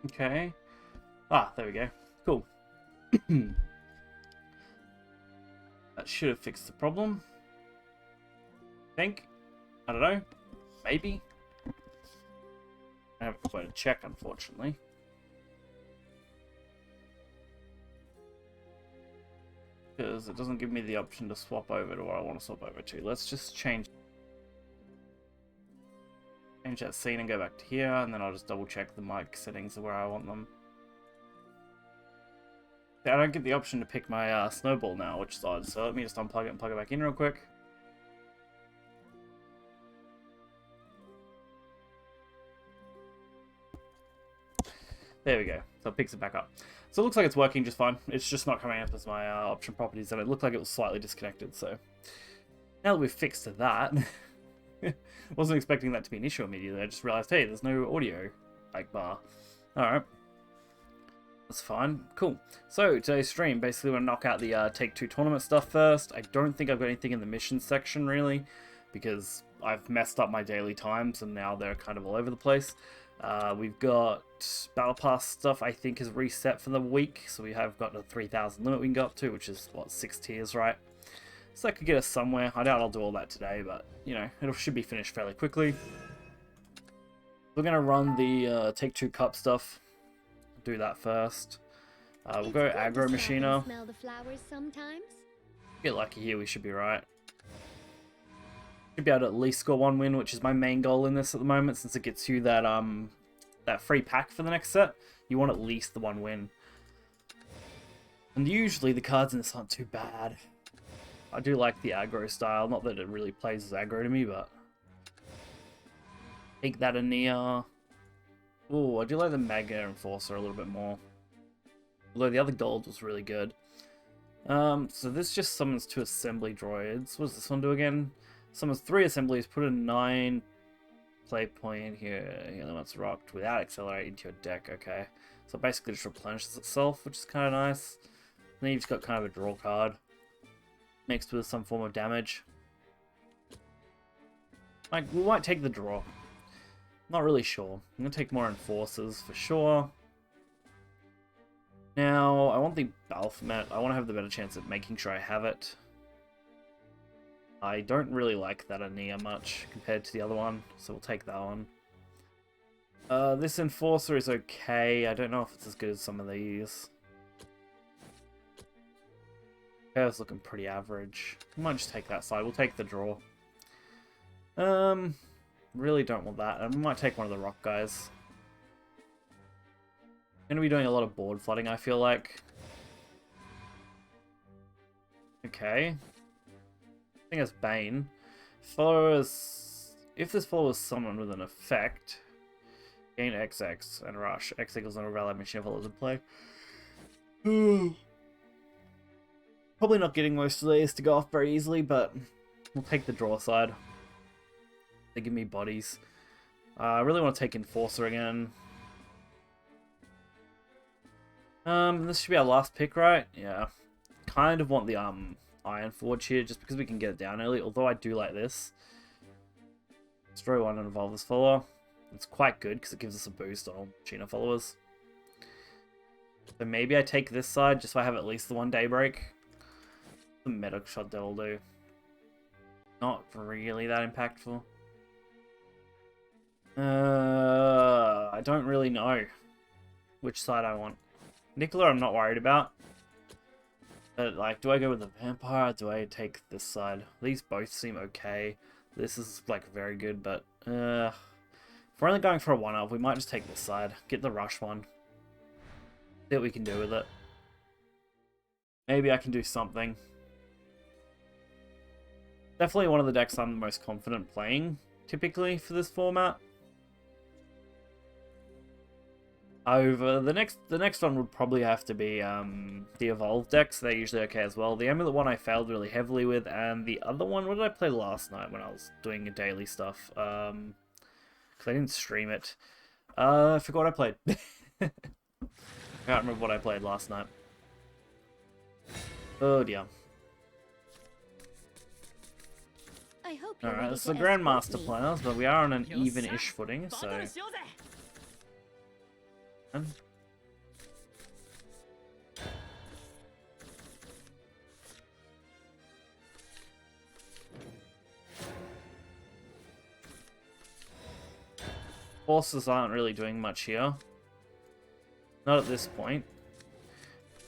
Okay. Ah, there we go. Cool. That should have fixed the problem. I think. I don't know. Maybe. I have a way to check, unfortunately. Because it doesn't give me the option to swap over to what I want to swap over to. Let's just change that scene and go back to here, and then I'll just double check the mic settings where I want them. I don't get the option to pick my snowball now, which is odd, so let me just unplug it and plug it back in real quick. There we go. So it picks it back up. So it looks like it's working just fine. It's just not coming up as my option properties, and it looked like it was slightly disconnected. So now that we've fixed that, wasn't expecting that to be an issue immediately. I just realized, hey, there's no audio bar. All right, that's fine. Cool. So today's stream, basically, we're gonna knock out the Take-Two tournament stuff first. I don't think I've got anything in the mission section really, because I've messed up my daily times, and now they're kind of all over the place. We've got Battle Pass stuff, I think, is reset for the week. So we have got a 3,000 limit we can go up to, which is, what, 6 tiers, right? So that could get us somewhere. I doubt I'll do all that today, but, you know, it should be finished fairly quickly. We're going to run the Take-Two Cup stuff. Do that first. We'll go Aggro Machiner. Smell the flowers sometimes. Get lucky here, we should be right. Should be able to at least score 1 win, which is my main goal in this at the moment, since it gets you that that free pack for the next set. You want at least the 1 win. And usually the cards in this aren't too bad. I do like the aggro style, not that it really plays as aggro to me, but take that Ania. Oh, I do like the Mega Enforcer a little bit more. Although the other gold was really good. So this just summons 2 assembly droids. What does this one do again? Summons 3 assemblies, put a 9 play point in here. The other one's rocked without accelerate into your deck. Okay, so basically just replenishes itself, which is kind of nice. And then you've just got kind of a draw card mixed with some form of damage. Like, we might take the draw. Not really sure. I'm gonna take more enforcers for sure. Now I want the Baphomet. I want to have the better chance at making sure I have it. I don't really like that Ania much compared to the other one, so we'll take that one. This Enforcer is okay. I don't know if it's as good as some of these. It's looking pretty average. We might just take that side. We'll take the draw. Really don't want that. And we might take one of the rock guys. I'm going to be doing a lot of board flooding, I feel like. Okay. I think that's Bane. Followers. If this follows someone with an effect, gain XX and rush. X equals number of allied machine followers in play. Probably not getting most of these to go off very easily, but we'll take the draw side. They give me bodies. I really want to take Enforcer again. This should be our last pick, right? Yeah. Kind of want the Iron Forge here, just because we can get it down early, although I do like this. Destroy 1 and evolve this follower. It's quite good, because it gives us a boost on all Machina followers. So maybe I take this side, just so I have at least the 1 Daybreak. The Medic Shot Devil do. Not really that impactful. I don't really know which side I want. Nicola I'm not worried about. But, like, do I go with the Vampire? Do I take this side? These both seem okay. This is, like, very good, but, if we're only going for a 1-up, we might just take this side. Get the Rush one. See what we can do with it. Maybe I can do something. Definitely one of the decks I'm the most confident playing, typically, for this format. Over the next one would probably have to be the Evolved decks. They're usually okay as well. The Amulet one I failed really heavily with, and the other one, what did I play last night when I was doing daily stuff? Because I didn't stream it. I forgot what I played. I can't remember what I played last night. Oh dear. I hope Alright, this is the Grandmaster planners, but we are on an even-ish footing, so Forces aren't really doing much here. Not at this point.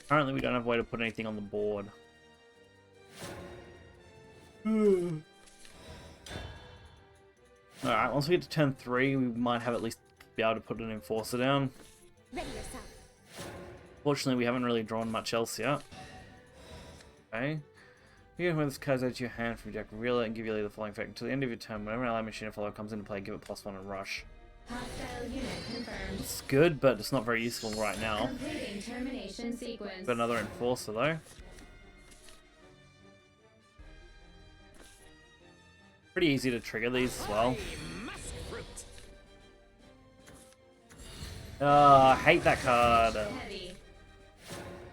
Currently, we don't have a way to put anything on the board. Alright, once we get to turn 3, we might have at least be able to put an enforcer down. Ready yourself. Fortunately, we haven't really drawn much else yet. Okay. You can move this card out to your hand from your deck, reel it, and give you the following effect. Until the end of your turn, whenever an ally machine follower comes into play, give it +1 and rush. Hostile unit confirmed. It's good, but it's not very useful right now. Completing termination sequence. Got another enforcer though. Pretty easy to trigger these as well. I hate that card. Heavy.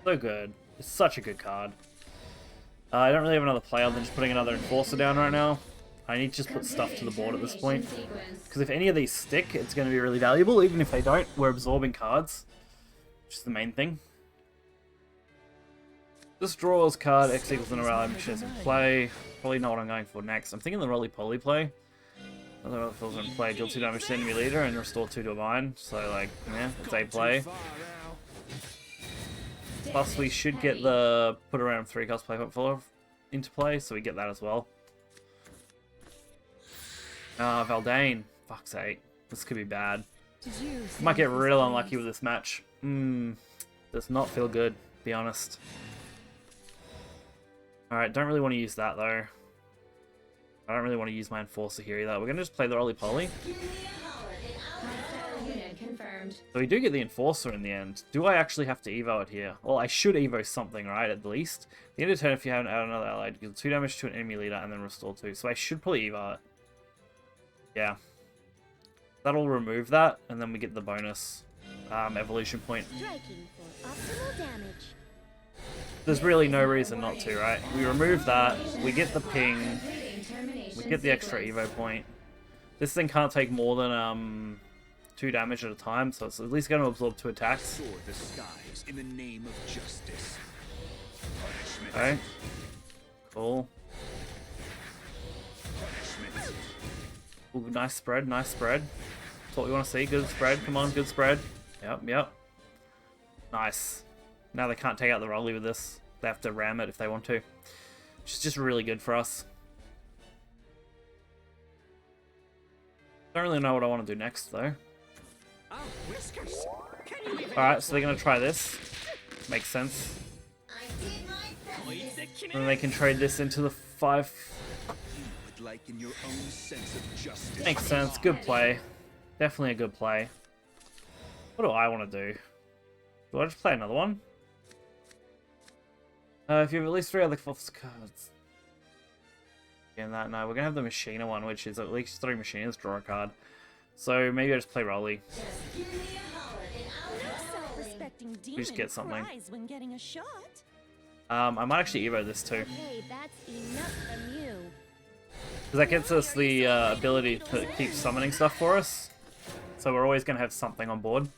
So good. It's such a good card. I don't really have another play other than just putting another enforcer down right now. I need to just put stuff to the board at this point. Because if any of these stick, it's going to be really valuable. Even if they don't, we're absorbing cards. Which is the main thing. This draws card, X equals an ally machines in play. Probably not what I'm going for next. I'm thinking the roly-poly play. Other fills in play, deal 2 damage to enemy leader and restore 2 to a mine. So, like, yeah, it's a play. Plus, we should get the put around 3 cost play follow into play, so we get that as well. Valdane. Fuck's sake. This could be bad. Might get real unlucky with this match. Does not feel good, to be honest. Alright, don't really want to use that though. I don't really want to use my enforcer here either. We're going to just play the roly-poly. So we do get the enforcer in the end. Do I actually have to evo it here? Well, I should evo something, right, at the least. At the end of turn, if you haven't added another ally, deal 2 damage to an enemy leader and then restore 2. So I should probably evo it. Yeah. That'll remove that, and then we get the bonus evolution point. Striking for optimal damage. There's really no reason not to, right? We remove that, we get the ping, we get the extra evo point. This thing can't take more than 2 damage at a time, so it's at least going to absorb 2 attacks. The skies in the name of justice. Okay. Cool. Ooh, nice spread, nice spread. That's what we want to see. Good spread. Come on, good spread. Yep, yep. Nice. Now they can't take out the rolly with this. They have to ram it if they want to. Which is just really good for us. Don't really know what I want to do next, though. Alright, so they're going to try this. Makes sense. And then they can trade this into the 5... Makes sense. Good play. Definitely a good play. What do I want to do? Do I just play another one? If you have at least 3 other false cards. Again, that no, we're gonna have the Machina one, which is at least 3 Machinas, draw a card. So maybe I just play Rolly. We just get something. When getting a shot. I might actually evo this too. Okay, that's enough from you. Because that gets us the ability to keep summoning stuff for us. So we're always gonna have something on board.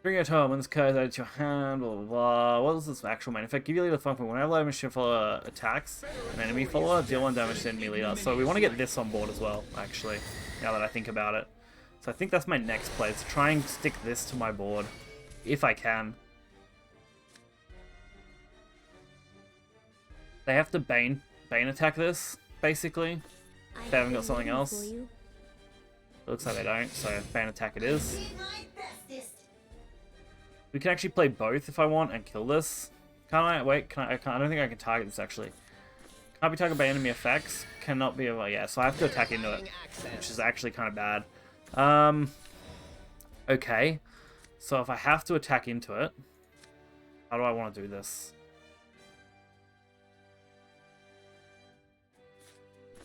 Bring it home when this card is added to your hand, blah blah blah. What is this actual main effect? Give you leader function. Whenever a machine follower attacks an enemy follower, deal 1 damage to enemy leader. So we want to get this on board as well, actually, now that I think about it. So I think that's my next play, to try and stick this to my board, if I can. They have to Bane attack this, basically, if they haven't got something else. It looks like they don't, so Bane attack it is. We can actually play both if I want and kill this. Can't I? Wait, can I? I don't think I can target this actually. Can't be targeted by enemy effects. Cannot be. Yeah, so I have to attack into it, which is actually kind of bad. Okay. So if I have to attack into it, how do I want to do this?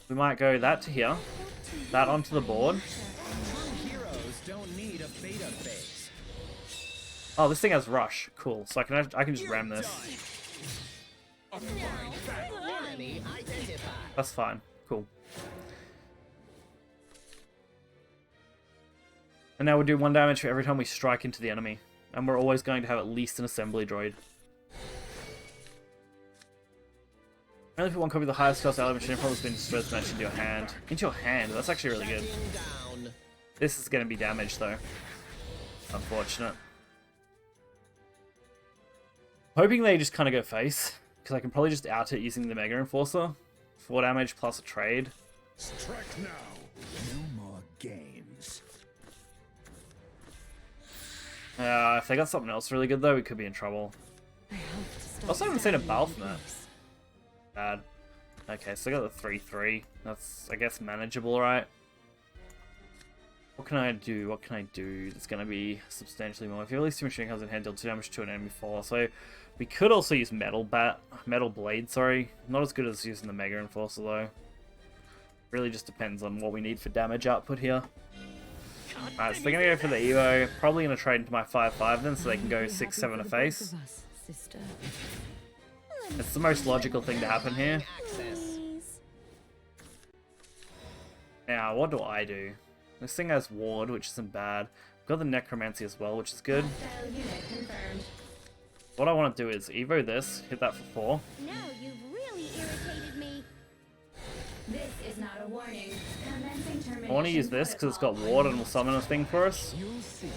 We might go that to here, that onto the board. Heroes don't need a beta phase. Oh, this thing has rush. Cool. So I can just ram this. That's fine. Cool. And now we'll do 1 damage for every time we strike into the enemy. And we're always going to have at least an assembly droid. Only put 1 copy of the highest cost ally machine problem has been dispersed match into your hand. Into your hand, that's actually really good. This is going to be damage though. Unfortunate. Hoping they just kind of go face, because I can probably just out it using the Mega Enforcer. 4 damage plus a trade. Strike now. No more games. If they got something else really good though, we could be in trouble. Also, I haven't seen a Balthmet. Bad. Okay, so I got the 3-3. That's, I guess, manageable, right? What can I do? What can I do that's going to be substantially more? If you release 2 machine guns in hand, deal 2 damage to an enemy follower. So we could also use Metal Blade, sorry. Not as good as using the Mega Enforcer though. Really just depends on what we need for damage output here. Alright, so they're going to go for the Evo. Probably going to trade into my 5-5 then, so they can go 6-7 a face. It's the most logical thing to happen here. Now, what do I do? This thing has Ward, which isn't bad. I've got the Necromancy as well, which is good. What I want to do is Evo this, hit that for 4. Now you've really irritated me. This is not a warning. I want to use this because it's got Ward and will summon a thing for us. You'll see.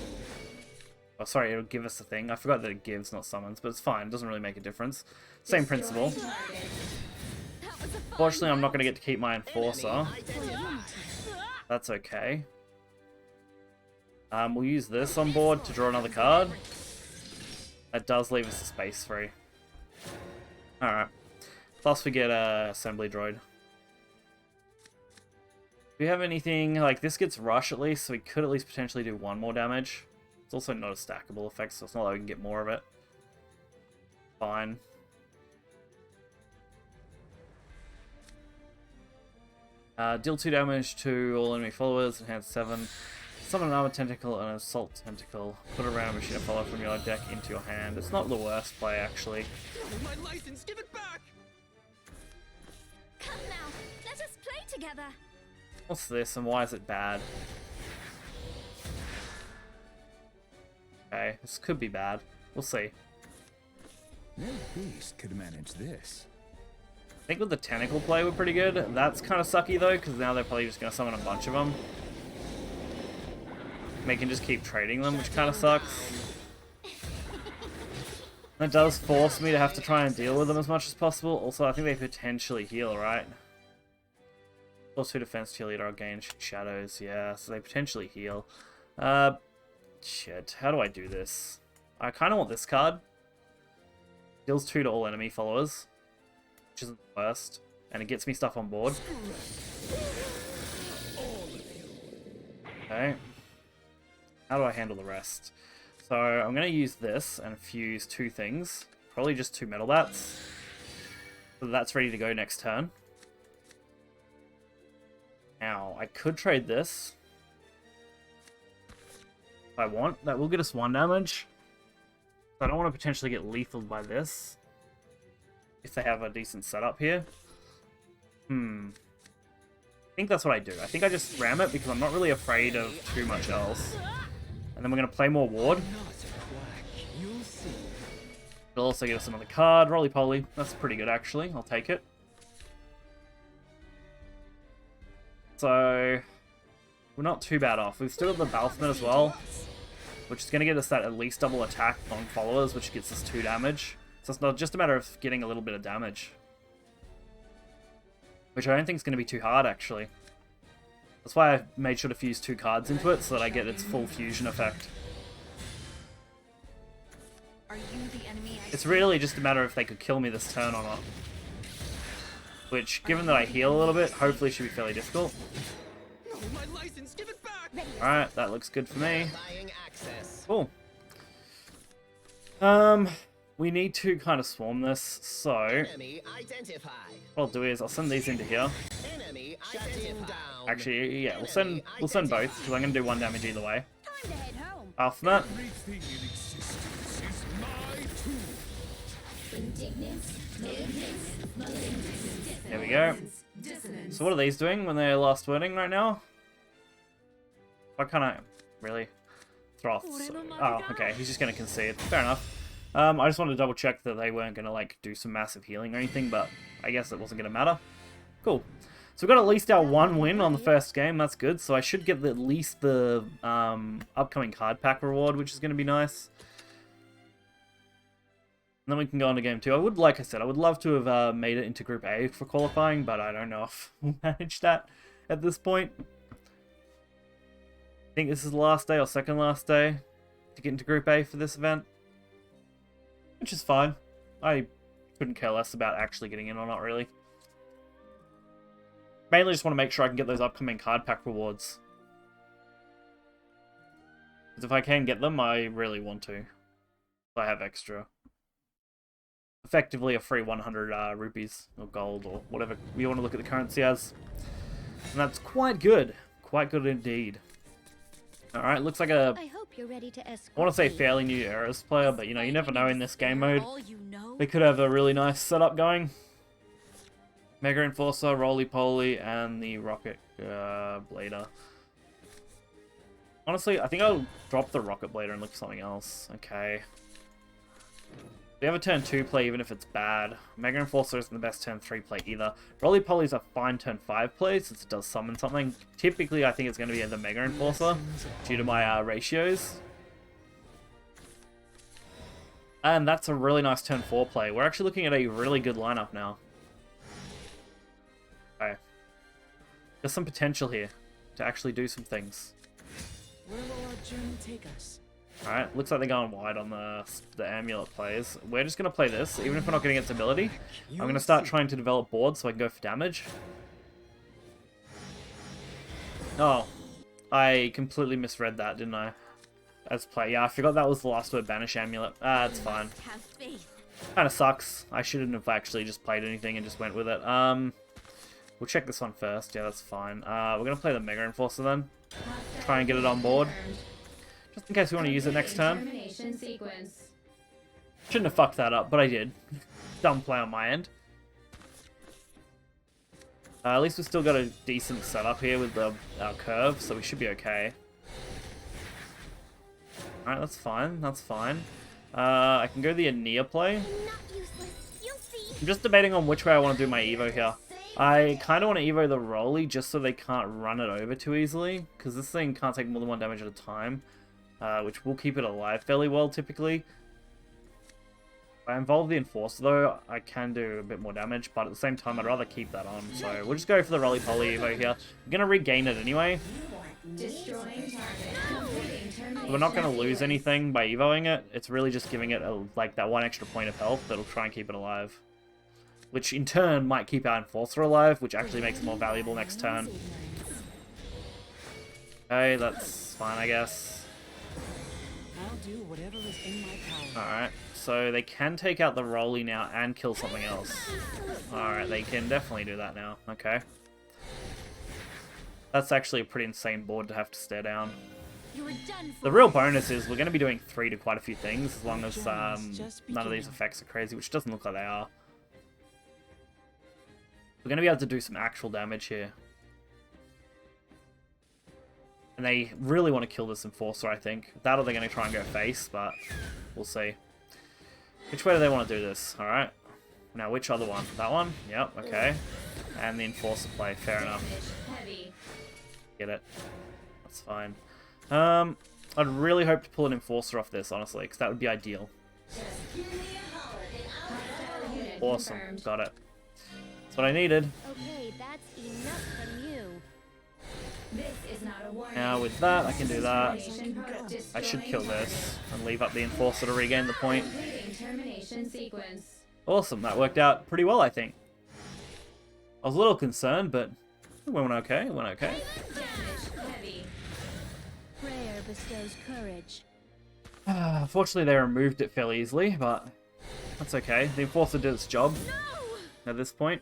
Oh, sorry, it'll give us a thing. I forgot that it gives, not summons, but it's fine. It doesn't really make a difference. Same principle. Fortunately, I'm not going to get to keep my Enforcer. That's okay. We'll use this on board to draw another card. That does leave us a space free. Alright. Plus we get a assembly droid. Do we have anything, like this gets rush at least, so we could at least potentially do 1 more damage. It's also not a stackable effect, so it's not like we can get more of it. Fine. Deal 2 damage to all enemy followers, enhance 7. Summon an armor tentacle and an assault tentacle. Put a random machine follower from your deck into your hand. It's not the worst play, actually. My license, give it back. Come now, let us play together. What's this and why is it bad? Okay, this could be bad. We'll see. No beast could manage this. I think with the tentacle play we're pretty good. That's kind of sucky though, because now they're probably just going to summon a bunch of them. They can just keep trading them, which kind of sucks. That does force me to have to try and deal with them as much as possible. Also, I think they potentially heal, right? Plus 2 defense cheerleader, I'll gain shadows, yeah, so they potentially heal. Shit, how do I do this? I kind of want this card. Deals 2 to all enemy followers, which isn't the worst, and it gets me stuff on board. Okay. How do I handle the rest? So I'm going to use this and fuse 2 things. Probably just 2 metal bats. So that's ready to go next turn. Now, I could trade this. If I want. That will get us 1 damage. So I don't want to potentially get lethaled by this. If they have a decent setup here. I think that's what I do. I think I just ram it because I'm not really afraid of too much else. And then we're going to play more Ward. It'll also get us another card. Roly-poly. That's pretty good, actually. I'll take it. So, we're not too bad off. We've still got the Balthmet as well, which is going to get us that at least double attack on followers, which gets us 2 damage. So it's not just a matter of getting a little bit of damage. Which I don't think is going to be too hard, actually. That's why I made sure to fuse 2 cards into it, so that I get its full fusion effect. Are you the enemy It's really just a matter of if they could kill me this turn or not. Which, given that I heal a little bit, hopefully should be fairly difficult. No, my license, give it back. Alright, that looks good for me. Cool. We need to kind of swarm this, so what I'll do is I'll send these into here. Actually, yeah, we'll send both, because I'm going to do 1 damage either way. Time to head home. Balthmet. Everything in existence is my tool. There we go. So what are these doing when they're last wording right now? If I kind of Really? Throth. Oh, okay. He's just going to concede. Fair enough. I just wanted to double check that they weren't going to, like, do some massive healing or anything, but I guess it wasn't going to matter. Cool. So we've got at least our 1 win on the first game. That's good. So I should get at least the upcoming card pack reward, which is going to be nice. And then we can go on to game 2. Like I said, I would love to have made it into Group A for qualifying, but I don't know if we'll manage that at this point. I think this is the last day or second last day to get into Group A for this event. Which is fine. I couldn't care less about actually getting in or not, really. Mainly just want to make sure I can get those upcoming card pack rewards. Because if I can get them, I really want to. If I have extra. Effectively a free 100 rupees or gold or whatever you want to look at the currency as. And that's quite good. Quite good indeed. Alright, looks like a... I hope you're ready to escort I want to say me. fairly new Eras player, but you know, you never know in this game mode. All you know? They could have a really nice setup going. Mega Enforcer, Roly-Poly, and the Rocket Blader. Honestly, I think I'll drop the Rocket Blader and look for something else. Okay. We have a turn 2 play even if it's bad. Mega Enforcer isn't the best turn 3 play either. Roly-Poly's a fine turn 5 play since it does summon something. Typically, I think it's going to be the Mega Enforcer due to my ratios. And that's a really nice turn 4 play. We're actually looking at a really good lineup now. Okay. There's some potential here to actually do some things. Where will our journey take us? Alright, looks like they're going wide on the amulet plays. We're just going to play this, even if we're not getting its ability. I'm going to start trying to develop boards so I can go for damage. Oh, I completely misread that, didn't I? As play. Yeah, I forgot that was the last word, banish amulet. Ah, it's fine. Have faith. Kind of sucks. I shouldn't have actually just played anything and just went with it. We'll check this one first. Yeah, that's fine. We're going to play the Mega Enforcer then. Try and get it on board. Just in case we want to use it next turn. Termination sequence. Shouldn't have fucked that up, but I did. Dumb play on my end. At least we've still got a decent setup here with our curve, so we should be okay. Alright, that's fine. That's fine. I can go the Anea play. I'm not useless. You'll see. I'm just debating on which way I want to do my Evo here. I kind of want to Evo the Roly just so they can't run it over too easily, because this thing can't take more than 1 damage at a time. Which will keep it alive fairly well, typically. If I involve the Enforcer, though, I can do a bit more damage, but at the same time, I'd rather keep that on. So we'll just go for the Roly-Poly Evo here. I'm going to regain it anyway. Destroying target. Completing termination. We're not going to lose anything by Evoing it. It's really just giving it, like, that 1 extra point of health that'll try and keep it alive. Which, in turn, might keep our Enforcer alive, which actually makes it more valuable next turn. Okay, that's fine, I guess. I'll do whatever is in my power. Alright, so they can take out the Roly now and kill something else. Alright, they can definitely do that now. Okay. That's actually a pretty insane board to have to stare down. You're done for. The real bonus is we're going to be doing 3 to quite a few things, as long as none of these effects are crazy, which doesn't look like they are. We're going to be able to do some actual damage here. And they really want to kill this Enforcer, I think. That or they're going to try and go face, but we'll see. Which way do they want to do this? Alright. Now, which other one? That one? Yep, okay. And the Enforcer play, fair enough. Heavy. Get it. That's fine. I'd really hope to pull an Enforcer off this, honestly, because that would be ideal. Hostile unit Awesome. confirmed. Got it. That's what I needed. Okay, that's enough from you. This is not a warning. Now, with that, I can do that. Termination pro- I should destroying kill target. this and leave up the Enforcer to regain the point. Completing termination sequence. Awesome, that worked out pretty well, I think. I was a little concerned, but it went okay. It went okay. Damage heavy. Prayer bestows courage. Fortunately, they removed it fairly easily, but that's okay. The Enforcer did its job at this point.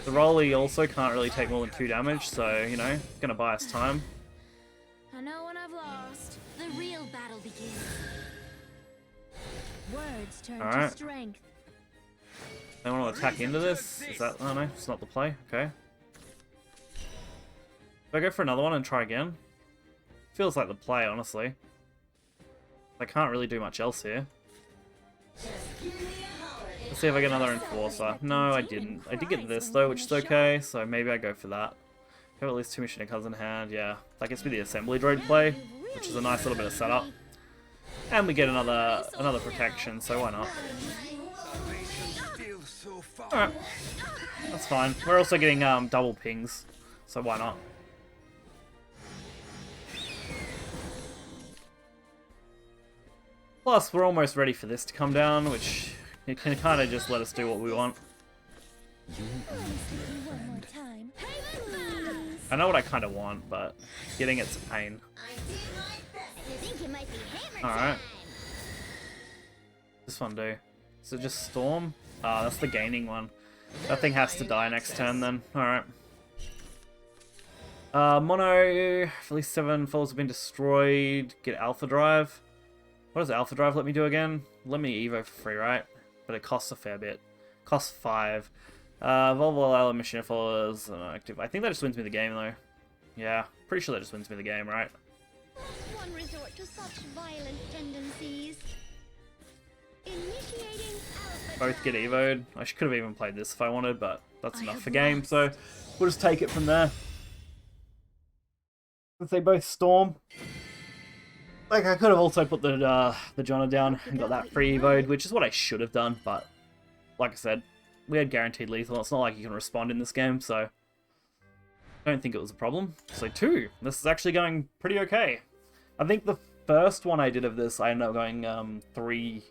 The Roly also can't really take more than 2 damage, so, you know, gonna buy us time. I know when I've lost. The real battle begins. Words turn Alright. to strength. They want to attack into this? Is that... Oh no, it's not the play. Okay. Do I go for another one and try again? feels like the play, honestly. I can't really do much else here. Let's see if I get another Enforcer. No, I didn't. I did get this, though, which is okay, so maybe I go for that. Have at least 2 machine guns in hand, yeah. That gets me the assembly droid play, which is a nice little bit of setup. And we get another protection, so why not? Alright. That's fine. We're also getting double pings, so why not? Plus, we're almost ready for this to come down, which it can kind of just let us do what we want. I know what I kind of want, but getting it's a pain. Alright. This one do. Is it just Storm? Ah, that's the gaining one. That thing has to die next turn then. Alright. Mono, at least 7 foes have been destroyed. Get Alpha Drive. What does Alpha Drive let me do again? Let me Evo for free, right? But it costs a fair bit. Costs 5. Volvo Allow Machine Followers active. I think that just wins me the game though. Yeah, pretty sure that just wins me the game, right? One resort to such violent tendencies. Initiating alpha Both get drive. Evo'd. I could have even played this if I wanted, but that's enough for game, so we'll just take it from there. Since they both Storm. Like, I could have also put the Jonna down and got that free Evo'd, which is what I should have done, but like I said, we had guaranteed lethal. It's not like you can respond in this game, so I don't think it was a problem. So 2. This is actually going pretty okay. I think the first one I did of this, I ended up going 3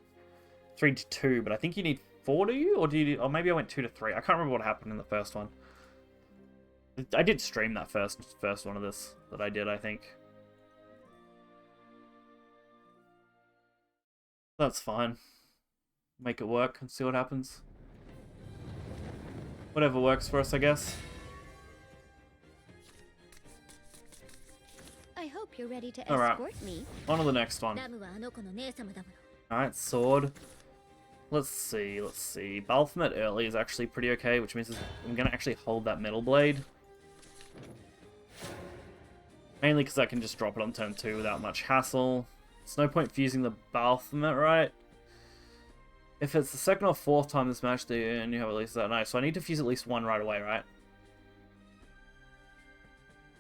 to 2, but I think you need 4, do you? Or do you? Or maybe I went 2 to 3. I can't remember what happened in the first one. I did stream that first one of this that I did, I think. That's fine. Make it work and see what happens. Whatever works for us, I guess. I hope you're ready to Alright. escort me. On to the next one. ラムはあの子の姉様だもの。 Alright, sword. Let's see. Balthmet early is actually pretty okay, which means I'm going to actually hold that metal blade. Mainly because I can just drop it on turn 2 without much hassle. There's no point fusing the Balthmet, right? If it's the second or fourth time this match, then you have at least that. No, so I need to fuse at least 1 right away, right?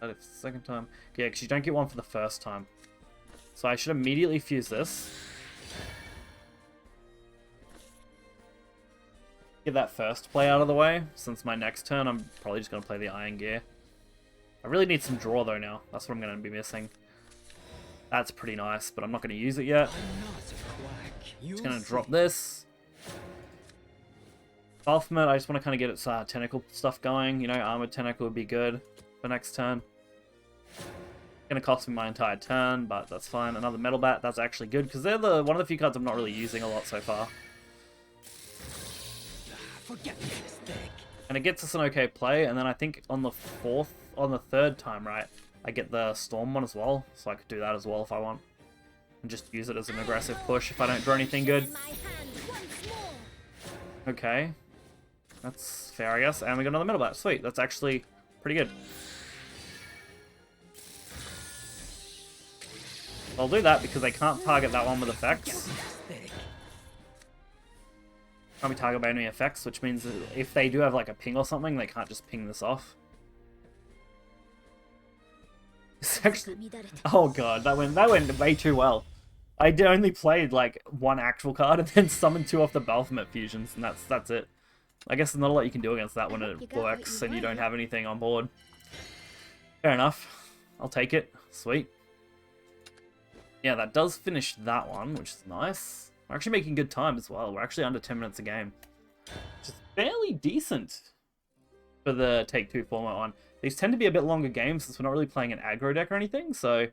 But if it's the second time... Yeah, because you don't get 1 for the first time. So I should immediately fuse this. Get that first play out of the way, since my next turn I'm probably just going to play the Iron Gear. I really need some draw though now. That's what I'm going to be missing. That's pretty nice, but I'm not going to use it yet. Just going to drop this. Balthmet, I just want to kind of get its tentacle stuff going. You know, armored tentacle would be good for next turn. Going to cost me my entire turn, but that's fine. Another metal bat, that's actually good, because they're one of the few cards I'm not really using a lot so far. Forget this thing. And it gets us an okay play, and then I think on the third time, right, I get the Storm one as well, so I could do that as well if I want. And just use it as an aggressive push if I don't draw anything good. In my hand once more. Okay. That's fair, I guess. And we got another metal bat. Sweet, that's actually pretty good. I'll do that because they can't target that one with effects. Can't be targeted by enemy effects, which means that if they do have like a ping or something, they can't just ping this off. It's actually... Oh god, that went way too well. I only played like 1 actual card and then summoned 2 off the Balthmet fusions, and that's it. I guess there's not a lot you can do against that when it works and you don't have anything on board. Fair enough. I'll take it. Sweet. Yeah, that does finish that one, which is nice. We're actually making good time as well. We're actually under 10 minutes a game. Which is fairly decent for the Take-Two format one. These tend to be a bit longer games since we're not really playing an aggro deck or anything, so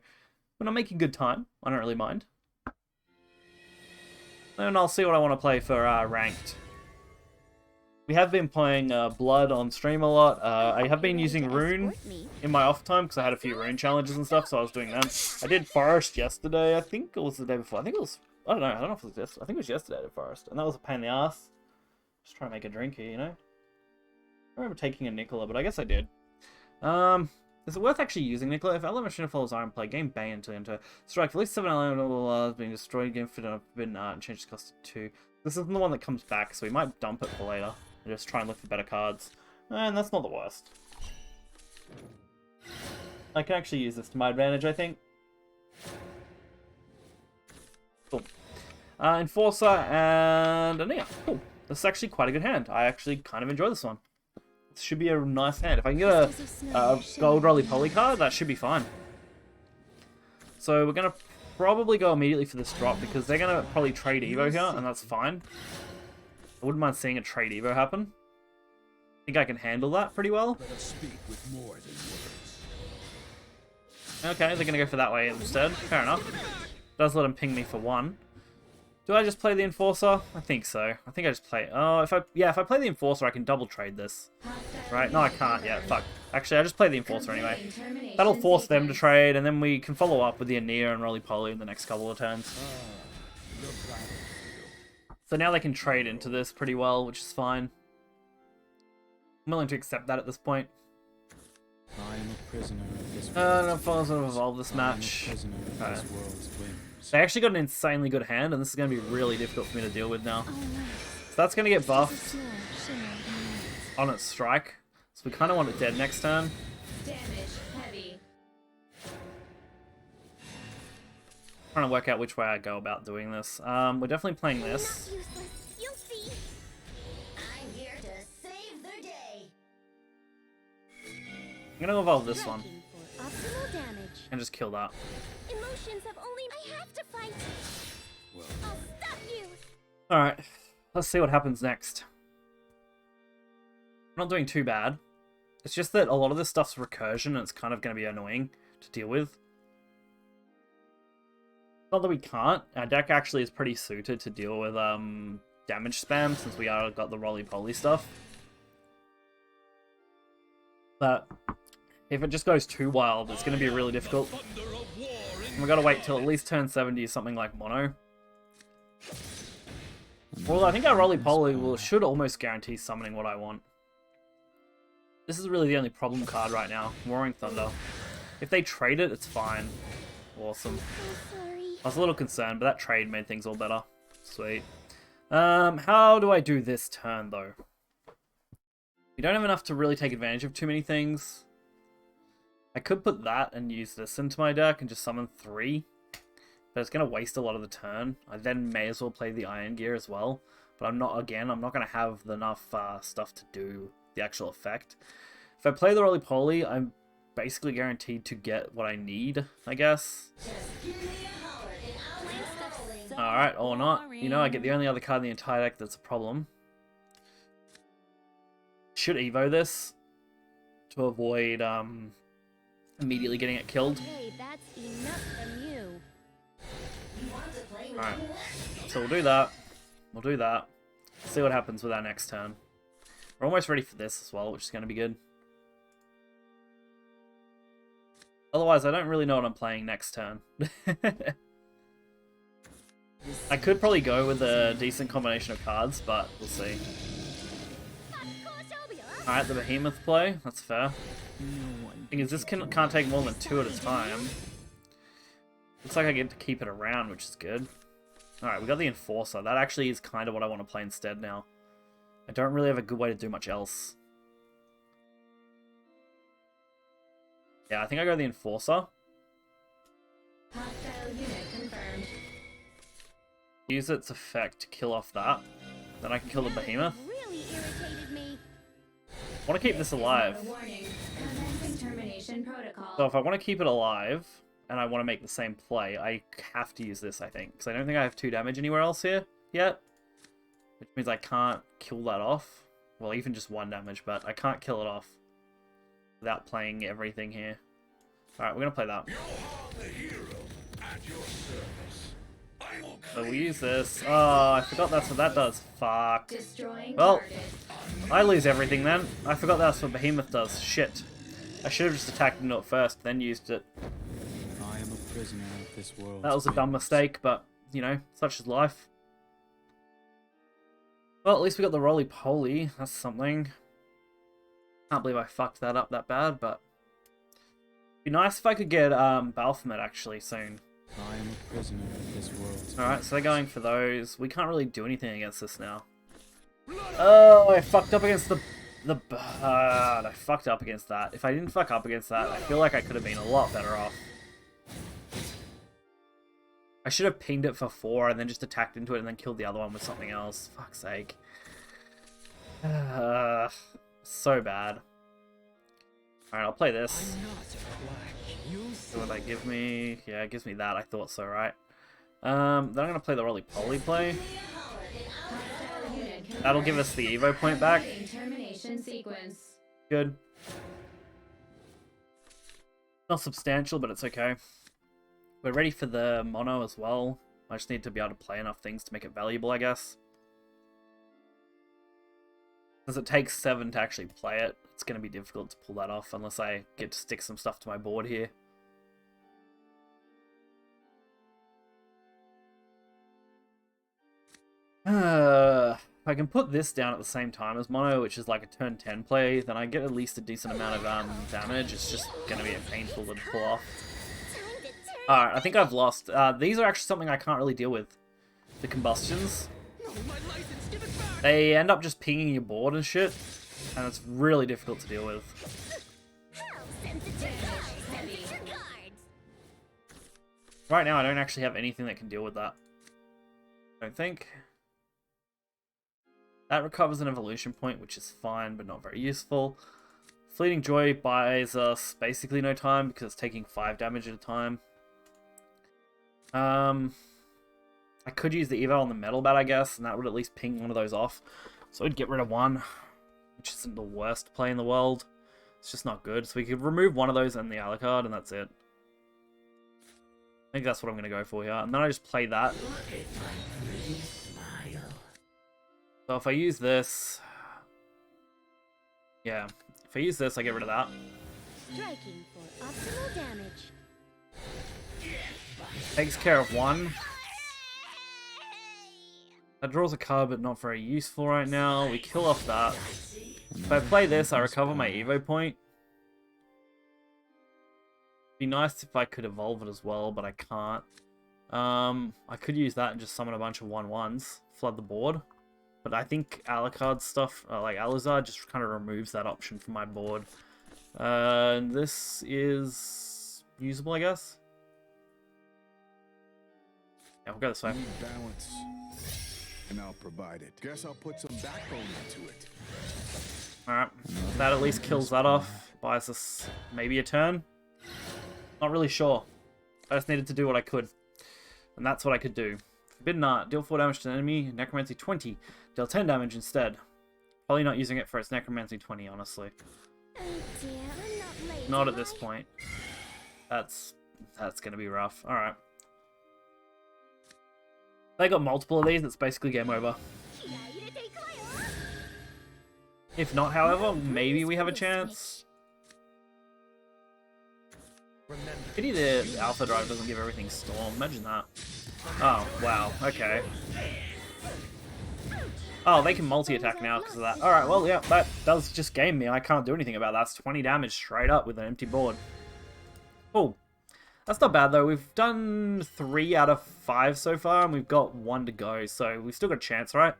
we're not making good time. I don't really mind. And I'll see what I want to play for ranked. We have been playing Blood on stream a lot. I have been using Rune in my off time because I had a few Rune challenges and stuff, so I was doing them. I did Forest yesterday, I think, or was it the day before? I think it was... I don't know if it was yesterday. I think it was yesterday at Forest, and that was a pain in the ass. Just trying to make a drink here, you know? I remember taking a Nicola, but I guess I did. Is it worth actually using Nicola? If element machine follows iron play, game bang into enter. Strike, at least 7 element being destroyed, game fit on forbidden art, and change the cost to 2. This isn't the one that comes back, so we might dump it for later. And just try and look for better cards. And that's not the worst. I can actually use this to my advantage, I think. Cool. Enforcer and Ania. Cool. This is actually quite a good hand. I actually kind of enjoy this one. This should be a nice hand. If I can get a gold roly-poly card, that should be fine. So we're going to probably go immediately for this drop because they're going to probably trade Evo here, and that's fine. I wouldn't mind seeing a trade Evo happen. I think I can handle that pretty well. Let us speak with more than words. Okay, they're going to go for that way instead. Fair enough. Does let them ping me for 1. Do I just play the Enforcer? I think so. I think I just play... Oh, if I play the Enforcer, I can double trade this. Right? No, I can't yet. Fuck. Actually, I just play the Enforcer anyway. That'll force them to trade, and then we can follow up with the Ania and Roly-Poly in the next couple of turns. So now they can trade into this pretty well, which is fine. I'm willing to accept that at this point. I am a prisoner of this No, I'll sort of evolve this match. Okay. They actually got an insanely good hand, and this is going to be really difficult for me to deal with now. So that's going to get buffed on its strike. So we kind of want it dead next turn. Damage heavy. Trying to work out which way I go about doing this. We're definitely playing this. You'll see. I'm here to save the day. I'm going to evolve this one Striking for optimal damage. and just kill that. Emotions have only. I have to fight. I'll stop you. Alright, let's see what happens next. I'm not doing too bad. It's just that a lot of this stuff's recursion and it's kind of going to be annoying to deal with. Not that we can't. Our deck actually is pretty suited to deal with damage spam since we are got the roly-poly stuff. But if it just goes too wild, it's going to be really difficult. And we've got to wait till at least turn 70 or something like mono. Well, I think our roly-poly should almost guarantee summoning what I want. This is really the only problem card right now. Roaring Thunder. If they trade it, it's fine. Awesome. So sorry. I was a little concerned, but that trade made things all better. Sweet. How do I do this turn, though? We don't have enough to really take advantage of too many things. I could put that and use this into my deck and just summon 3. But it's going to waste a lot of the turn. I then may as well play the Iron Gear as well. But I'm not going to have enough stuff to do the actual effect. If I play the roly-poly, I'm basically guaranteed to get what I need, I guess. Alright, or not. You know, I get the only other card in the entire deck that's a problem. Should Evo this to avoid immediately getting it killed. Hey, that's enough from you. Alright, so we'll do that. We'll do that. See what happens with our next turn. We're almost ready for this as well, which is going to be good. Otherwise, I don't really know what I'm playing next turn. I could probably go with a decent combination of cards, but we'll see. Alright, the Behemoth play. That's fair. Thing is, this can't take more than 2 at a time. Looks like I get to keep it around, which is good. Alright, we got the Enforcer. That actually is kind of what I want to play instead now. I don't really have a good way to do much else. Yeah, I think I go the Enforcer. Hostile unit confirmed. Use its effect to kill off that. Then I can kill the Behemoth. Really irritated me. I want to keep this alive. Warning. Commencing termination protocol. So if I want to keep it alive, and I want to make the same play, I have to use this, I think. Because I don't think I have 2 damage anywhere else here yet. Which means I can't kill that off. Well, even just 1 damage, but I can't kill it off without playing everything here. Alright, we're going to play that. So we'll use this. Oh, I forgot that's what that does. Fuck. Destroying Well, target. I lose everything then. I forgot that's what Behemoth does. Shit. I should have just attacked into it first, then used it. I am a prisoner of this world. That was a dumb mistake, but, you know, such is life. Well, at least we got the roly-poly. That's something. Can't believe I fucked that up that bad, but Be nice if I could get Baphomet actually soon. I am a prisoner of this world. Alright, so they're going for those. We can't really do anything against this now. Oh, I fucked up against I fucked up against that. If I didn't fuck up against that, I feel like I could have been a lot better off. I should have pinged it for 4 and then just attacked into it and then killed the other one with something else. Fuck's sake. So bad. Alright, I'll play this. So what that give me? Yeah, it gives me that. I thought so, right? Then I'm going to play the roly-poly play. That'll give us the Evo point back. Termination sequence. Good. Not substantial, but it's okay. We're ready for the mono as well. I just need to be able to play enough things to make it valuable, I guess. Because it takes 7 to actually play it, it's going to be difficult to pull that off unless I get to stick some stuff to my board here. If I can put this down at the same time as mono, which is like a turn 10 play, then I get at least a decent amount of damage. It's just going to be painful to pull off. Alright, I think I've lost. These are actually something I can't really deal with. The combustions. They end up just pinging your board and shit, and it's really difficult to deal with. Right now, I don't actually have anything that can deal with that. I don't think. That recovers an evolution point, which is fine, but not very useful. Fleeting Joy buys us basically no time because it's taking 5 damage at a time. I could use the evo on the metal bat, I guess, and that would at least ping one of those off. So I'd get rid of one, which isn't the worst play in the world. It's just not good. So we could remove one of those and the Alucard, and that's it. I think that's what I'm going to go for here. And then I just play that. So if I use this... Yeah, if I use this, I get rid of that. Striking for optimal damage. Takes care of one. That draws a card, but not very useful right now. We kill off that. If I play this, I recover my Evo point. It'd be nice if I could evolve it as well, but I can't. I could use that and just summon a bunch of 1/1s, flood the board. But I think Alucard stuff, like Alizar, just kind of removes that option from my board. This is usable, I guess. Yeah, we'll go this way. Balance, and I'll provide it. Guess I'll put some backbone into it. Alright, that at least kills that off. Buys us maybe a turn. Not really sure. I just needed to do what I could. And that's what I could do. Forbidden Art, deal 4 damage to an enemy, Necromancy 20. Deal 10 damage instead. Probably not using it for its Necromancy 20, honestly. Oh dear, I'm not late. Not at this point. That's gonna be rough. Alright. They got multiple of these, it's basically game over. If not, however, maybe we have a chance. Pity the Alpha Drive doesn't give everything Storm. Imagine that. Oh, wow. Okay. Oh, they can multi-attack now because of that. Alright, well, yeah, that does just game me. I can't do anything about that. That's 20 damage straight up with an empty board. Cool. That's not bad, though. We've done 3 out of 5 so far, and we've got 1 to go, so we've still got a chance, right?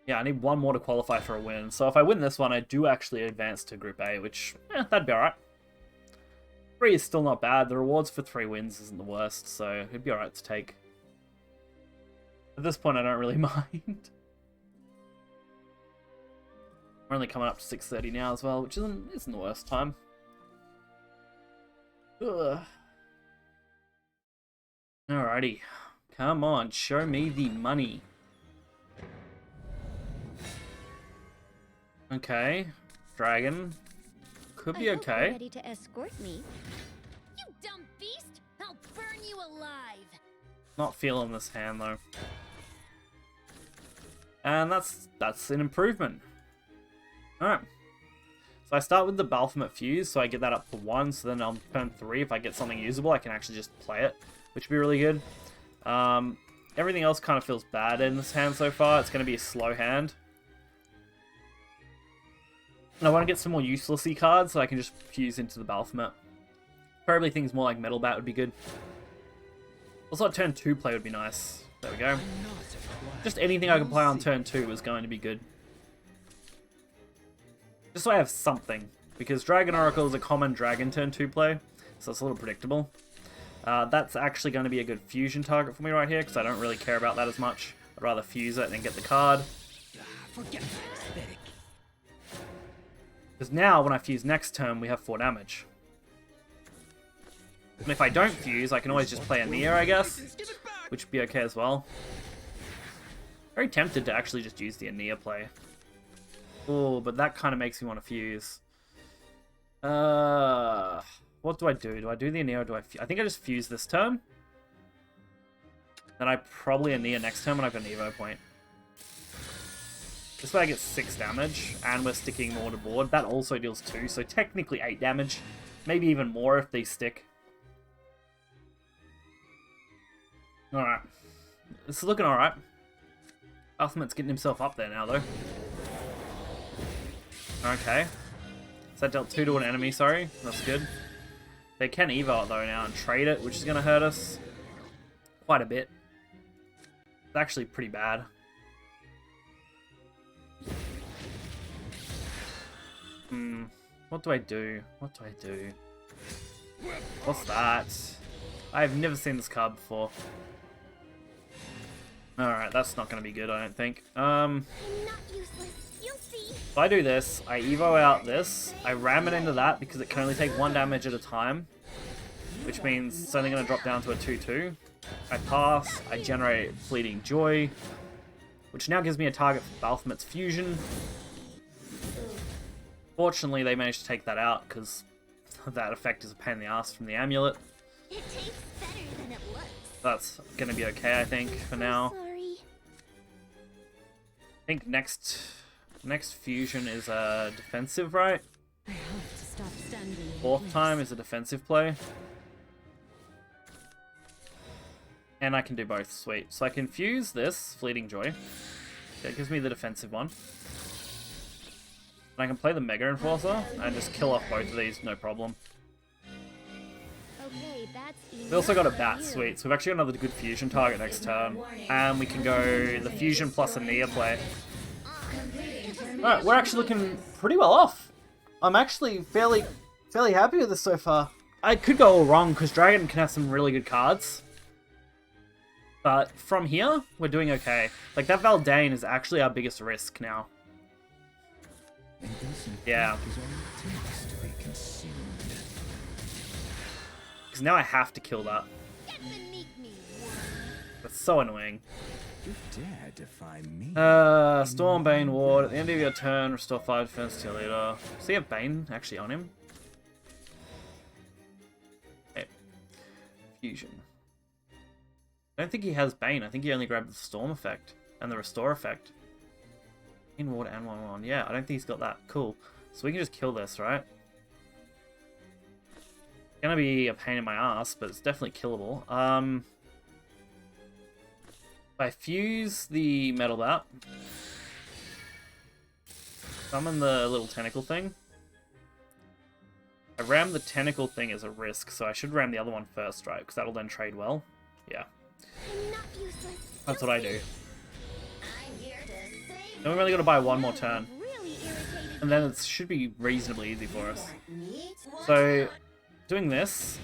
Yeah, I need 1 more to qualify for a win. So if I win this one, I do actually advance to Group A, which, that'd be alright. 3 is still not bad. The rewards for 3 wins isn't the worst, so it'd be alright to take. At this point, I don't really mind. We're only coming up to 6:30 now as well, which isn't the worst time. Ugh. Alrighty. Come on, show me the money. Okay. Dragon. Could be I hope okay. you're ready to escort me. You dumb beast! I'll burn you alive! Not feeling this hand though. And that's an improvement. Alright. So I start with the Baphomet Fuse, so I get that up to 1, so then on turn 3, if I get something usable, I can actually just play it, which would be really good. Everything else kind of feels bad in this hand so far. It's going to be a slow hand. And I want to get some more uselessy cards so I can just fuse into the Baphomet. Probably things more like Metal Bat would be good. Also, turn 2 play would be nice. There we go. Just anything I can play on turn 2 is going to be good. Just so I have something. Because Dragon Oracle is a common dragon turn 2 play, so it's a little predictable. That's actually going to be a good fusion target for me right here, because I don't really care about that as much. I'd rather fuse it and get the card. Because now, when I fuse next turn, we have 4 damage. And if I don't fuse, I can always just play a Nia, I guess. Which would be okay as well. Very tempted to actually just use the Nia play. Oh, but that kind of makes me want to fuse. What do I do? Do I do the Nia or do I fuse? I think I just fuse this turn. Then I probably Nia next turn when I've got an Evo point. This way I get 6 damage, and we're sticking more to board. That also deals 2, so technically 8 damage. Maybe even more if these stick. Alright. This is looking alright. Ultimate's getting himself up there now, though. Okay. So that dealt 2 to an enemy, sorry. That's good. They can Evo it, though, now and trade it, which is going to hurt us quite a bit. It's actually pretty bad. What do I do? What do I do? What's that? I've never seen this card before. Alright, that's not going to be good, I don't think. I'm not useless. You'll see. If I do this, I Evo out this, I ram it into that because it can only take 1 damage at a time, which means it's only going to drop down to a 2-2. I pass, I generate Fleeting Joy, which now gives me a target for Balthamit's Fusion. Fortunately, they managed to take that out because that effect is a pain in the ass from the amulet. It tastes better than it looks. That's going to be okay, I think, for now. Sorry. I think next fusion is a defensive, right? I have to stop standing. 4th time is a defensive play. And I can do both, sweet. So I can fuse this, Fleeting Joy. That gives me the defensive one. And I can play the Mega Enforcer and just kill off both of these, no problem. Okay, that's We also got a Bat, sweet. So we've actually got another good fusion target next turn. And we can go the fusion plus a Nia play. Alright, we're actually looking pretty well off. I'm actually fairly happy with this so far. I could go all wrong because Dragon can have some really good cards. But from here, we're doing okay. Like, that Valdane is actually our biggest risk now. Yeah. Because now I have to kill that. Get beneath me. That's so annoying. You dare defy me? Stormbane Ward. At the end of your turn, restore 5 defense to your leader. Does he have Bane actually on him? Okay. Fusion. I don't think he has Bane. I think he only grabbed the Storm effect and the Restore effect. In Ward and 1-1. Yeah, I don't think he's got that. Cool. So we can just kill this, right? It's gonna be a pain in my ass, but it's definitely killable. If I fuse the Metal Bat, summon the little tentacle thing. I ram the tentacle thing as a risk, so I should ram the other one first, right? Because that'll then trade well. Yeah. I'm not useless. That's what I do. I'm here to save Then we've only got to buy one more turn. Really irritated. And then it should be reasonably easy for us. me. So, doing this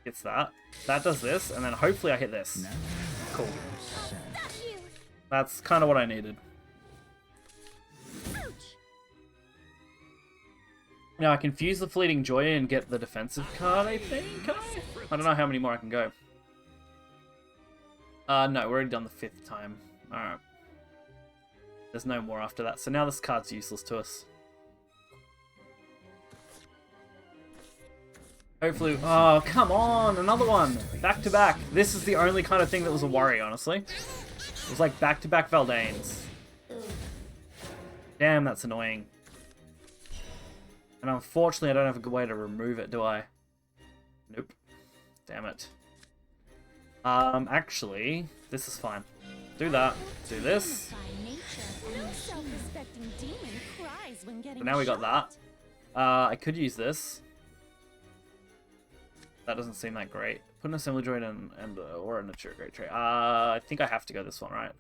gets that. That does this, and then hopefully I hit this. Cool. Stop you. That's kind of what I needed. Ouch. Now I can fuse the Fleeting Joy and get the defensive card, I think. Can I? I don't know how many more I can go. No, we're already done the 5th time. Alright. There's no more after that. So now this card's useless to us. Hopefully... Oh, come on! Another one! Back to back. This is the only kind of thing that was a worry, honestly. It was like back-to-back Valdanes. Damn, that's annoying. And unfortunately, I don't have a good way to remove it, do I? Nope. Damn it. Actually, this is fine. Do that. Do this. By nature, no self-respecting demon cries when getting So now we got shot. that. I could use this. That doesn't seem that great. Put an assembly joint or a mature grade tray. I think I have to go this one, right?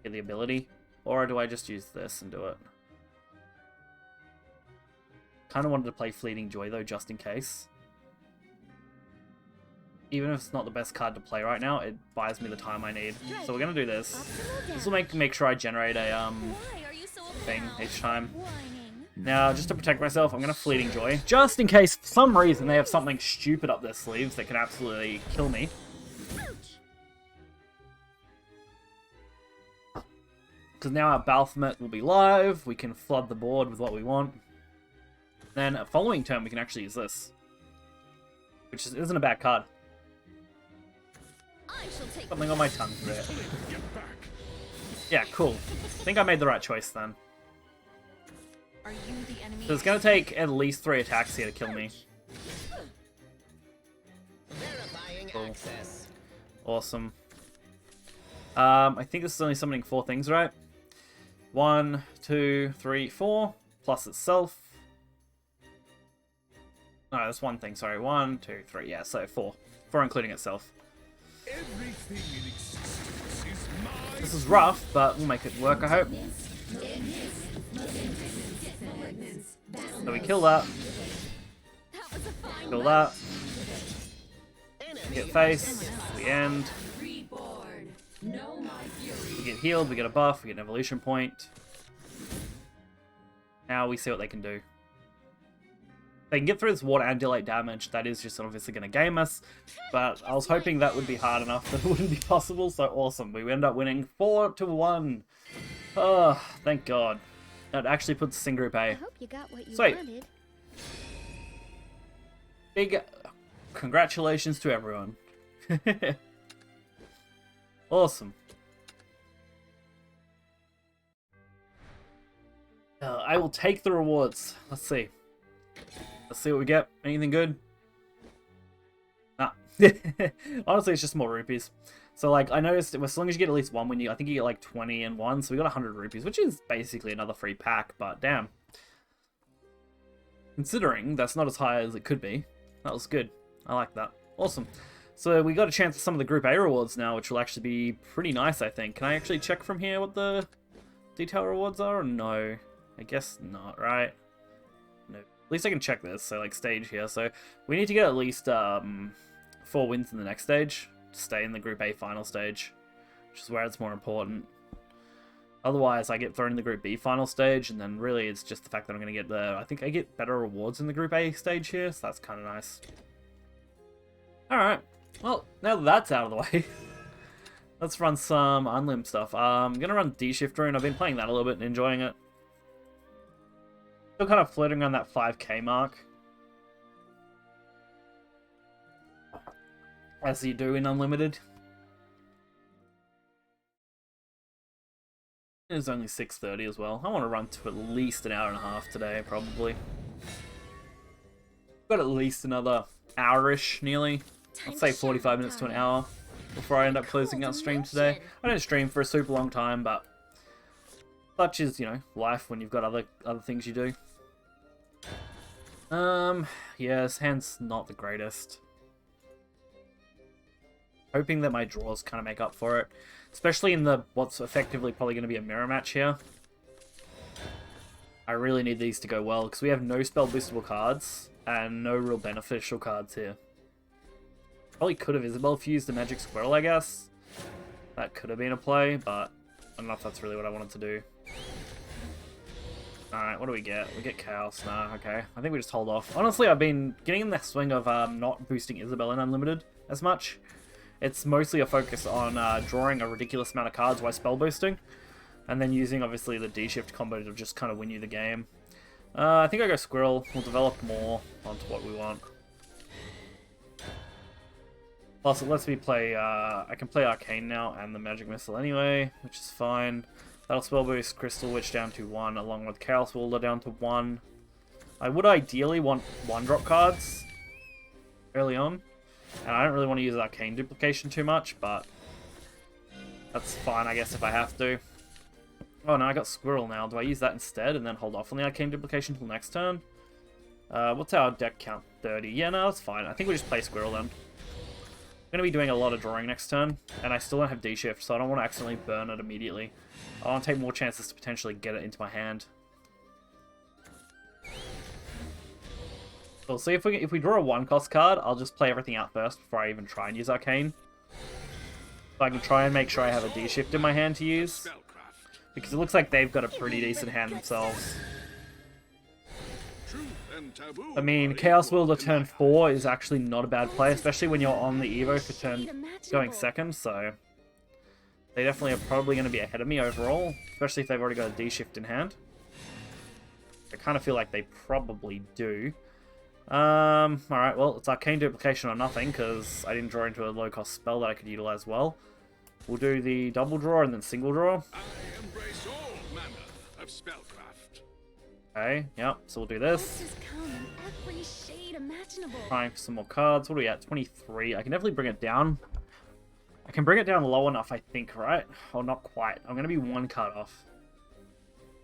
Get the ability. Or do I just use this and do it? Kind of wanted to play Fleeting Joy though, just in case. Even if it's not the best card to play right now, it buys me the time I need. So we're gonna do this. This will make sure I generate a Why are you so thing proud? each time. Whining. Now, just to protect myself, I'm gonna Fleeting Joy, just in case for some reason they have something stupid up their sleeves that can absolutely kill me. Because now our Baphomet will be live, we can flood the board with what we want. Then, a following turn, we can actually use this. Which isn't a bad card. I shall take Something on my tongue there. Yeah, cool. I think I made the right choice then. Are you the enemy? So it's gonna take at least 3 attacks here to kill me. Verifying Cool. access. Awesome. I think this is only summoning 4 things, right? 1, 2, 3, 4, plus itself. No, that's one thing, sorry. 1, 2, 3, yeah, so 4. 4 including itself. Everything in existence is mine. This is rough, but we'll make it work, I hope. So we kill that, That was a fine kill that, we get face, we end. We get healed, we get a buff, we get an evolution point. Now we see what they can do. If they can get through this water and deal 8 damage, that is just obviously going to game us. But I was hoping that would be hard enough that it wouldn't be possible, so awesome. We end up winning 4-1. Oh, thank God. That actually puts us in Group I A. hope you got what you Sweet. wanted. Big congratulations to everyone. Awesome. I will take the rewards. Let's see. Let's see what we get. Anything good? Nah. Honestly, it's just more rupees. So, like, I noticed as long as you get at least one win, I think you get like 20 and 1. So we got 100 rupees, which is basically another free pack, but damn. Considering that's not as high as it could be, that was good. I like that. Awesome. So we got a chance at some of the Group A rewards now, which will actually be pretty nice, I think. Can I actually check from here what the detail rewards are? Or no? I guess not, right? No. At least I can check this. So, like, stage here. So we need to get at least 4 wins in the next stage to stay in the Group A final stage, which is where it's more important. Otherwise, I get thrown in the Group B final stage, and then really it's just the fact that I'm going to get the... I think I get better rewards in the Group A stage here, so that's kind of nice. Alright, well, now that that's out of the way, let's run some Unlim stuff. I'm going to run D-Shift Rune. I've been playing that a little bit and enjoying it. Still kind of floating around that 5k mark. As you do in Unlimited. It's only 6:30 as well. I want to run to at least an hour and a half today, probably. Got at least another hour-ish, nearly. Let's say 45 minutes to an hour before I end up closing out stream today. I don't stream for a super long time, but such is, you know, life when you've got other things you do. Yeah, this hand's not the greatest. Hoping that my draws kind of make up for it. Especially in the what's effectively probably going to be a mirror match here. I really need these to go well, because we have no spell boostable cards, and no real beneficial cards here. Probably could have Isabel fused the Magic Squirrel, I guess. That could have been a play, but I don't know if that's really what I wanted to do. Alright, what do we get? We get Chaos. Nah, okay. I think we just hold off. Honestly, I've been getting in the swing of not boosting Isabel in Unlimited as much. It's mostly a focus on drawing a ridiculous amount of cards while spell boosting, and then using, obviously, the D-Shift combo to just kind of win you the game. I think I go Squirrel. We'll develop more onto what we want. Plus, it lets me play, I can play Arcane now and the Magic Missile anyway, which is fine. That'll spell boost Crystal Witch down to 1, along with Chaos Wilder down to 1. I would ideally want 1-drop cards early on, and I don't really want to use Arcane Duplication too much, but that's fine, I guess, if I have to. Oh no, I got Squirrel now. Do I use that instead and then hold off on the Arcane Duplication until next turn? What's our deck count? 30. Yeah, no, that's fine. I think we just play Squirrel then. I'm going to be doing a lot of drawing next turn, and I still don't have D-Shift, so I don't want to accidentally burn it immediately. I want to take more chances to potentially get it into my hand. We'll see if we draw a 1-cost card, I'll just play everything out first before I even try and use Arcane. So I can try and make sure I have a D-Shift in my hand to use. Because it looks like they've got a pretty decent hand themselves. I mean, Chaos Wielder turn 4 is actually not a bad play, especially when you're on the Evo for turn going second, so... They definitely are probably going to be ahead of me overall, especially if they've already got a D-Shift in hand. I kind of feel like they probably do. Alright, well, it's Arcane Duplication or nothing, because I didn't draw into a low-cost spell that I could utilize well. We'll do the double draw and then single draw. I embrace all manner of spellcraft. Okay, yep, so we'll do this. Just come in every shade imaginable. Trying for some more cards. What are we at? 23. I can definitely bring it down. I can bring it down low enough, I think, right? Or not quite. I'm going to be 1 card off.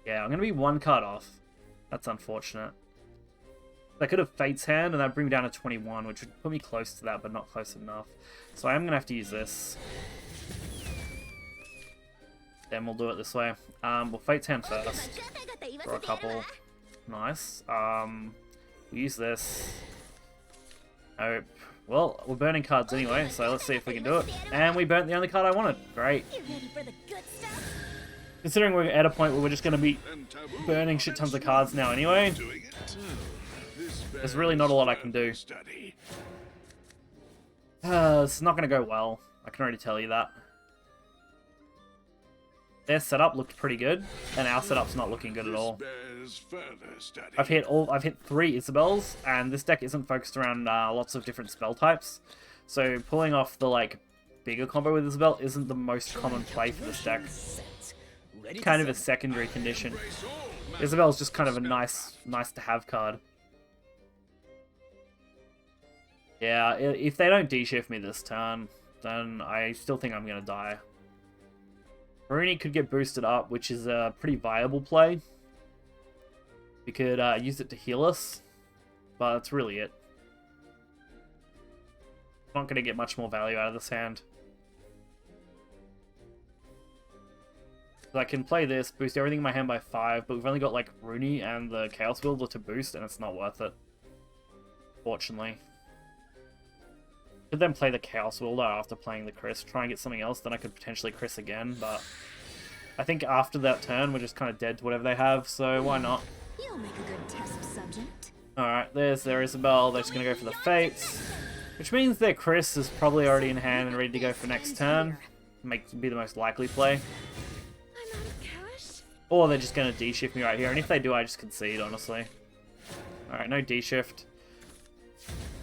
Yeah, I'm going to be 1 card off. That's unfortunate. I could have Fate's Hand, and that'd bring me down to 21, which would put me close to that, but not close enough. So I am going to have to use this. Then we'll do it this way. We'll Fate's Hand first. Draw a couple. Nice. We'll use this. Nope. Well, we're burning cards anyway, so let's see if we can do it. And we burnt the only card I wanted. Great. Considering we're at a point where we're just going to be burning shit tons of cards now anyway, there's really not a lot I can do. It's not going to go well. I can already tell you that. Their setup looked pretty good, and our setup's not looking good at all. I've hit 3 Isabels, and this deck isn't focused around lots of different spell types. So pulling off the like bigger combo with Isabel isn't the most common play for this deck. Kind of a secondary condition. Isabel's just kind of a nice to have card. Yeah, if they don't D-Shift me this turn, then I still think I'm gonna die. Rooney could get boosted up, which is a pretty viable play. We could use it to heal us, but that's really it. Not going to get much more value out of this hand. So I can play this, boost everything in my hand by 5, but we've only got like Rooney and the Chaos Wielder to boost, and it's not worth it. Fortunately. Could then play the Chaos Wielder after playing the Chris, try and get something else, then I could potentially Chris again, but I think after that turn we're just kind of dead to whatever they have, so why not? You'll make a good test subject. Alright, there's their Isabel, they're just going to go for the Fates, which means their Chris is probably already in hand and ready to go for next turn. Be the most likely play. I'm out of cash. Or they're just going to D-Shift me right here, and if they do I just concede, honestly. Alright, no D-Shift.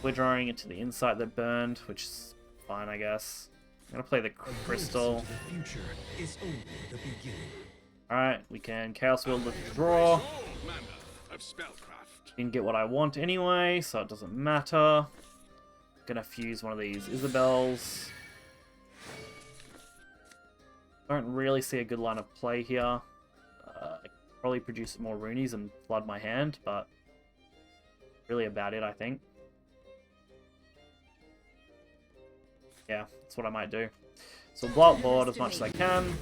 We're drawing into the insight that burned, which is fine, I guess. I'm going to play the Crystal. Alright, we can Chaos Wielder to draw. Didn't get what I want anyway, so it doesn't matter. Gonna fuse one of these Isabels. Don't really see a good line of play here. I could probably produce more Roonies and flood my hand, but really about it, I think. Yeah, that's what I might do. So we'll blow up board as much as I can.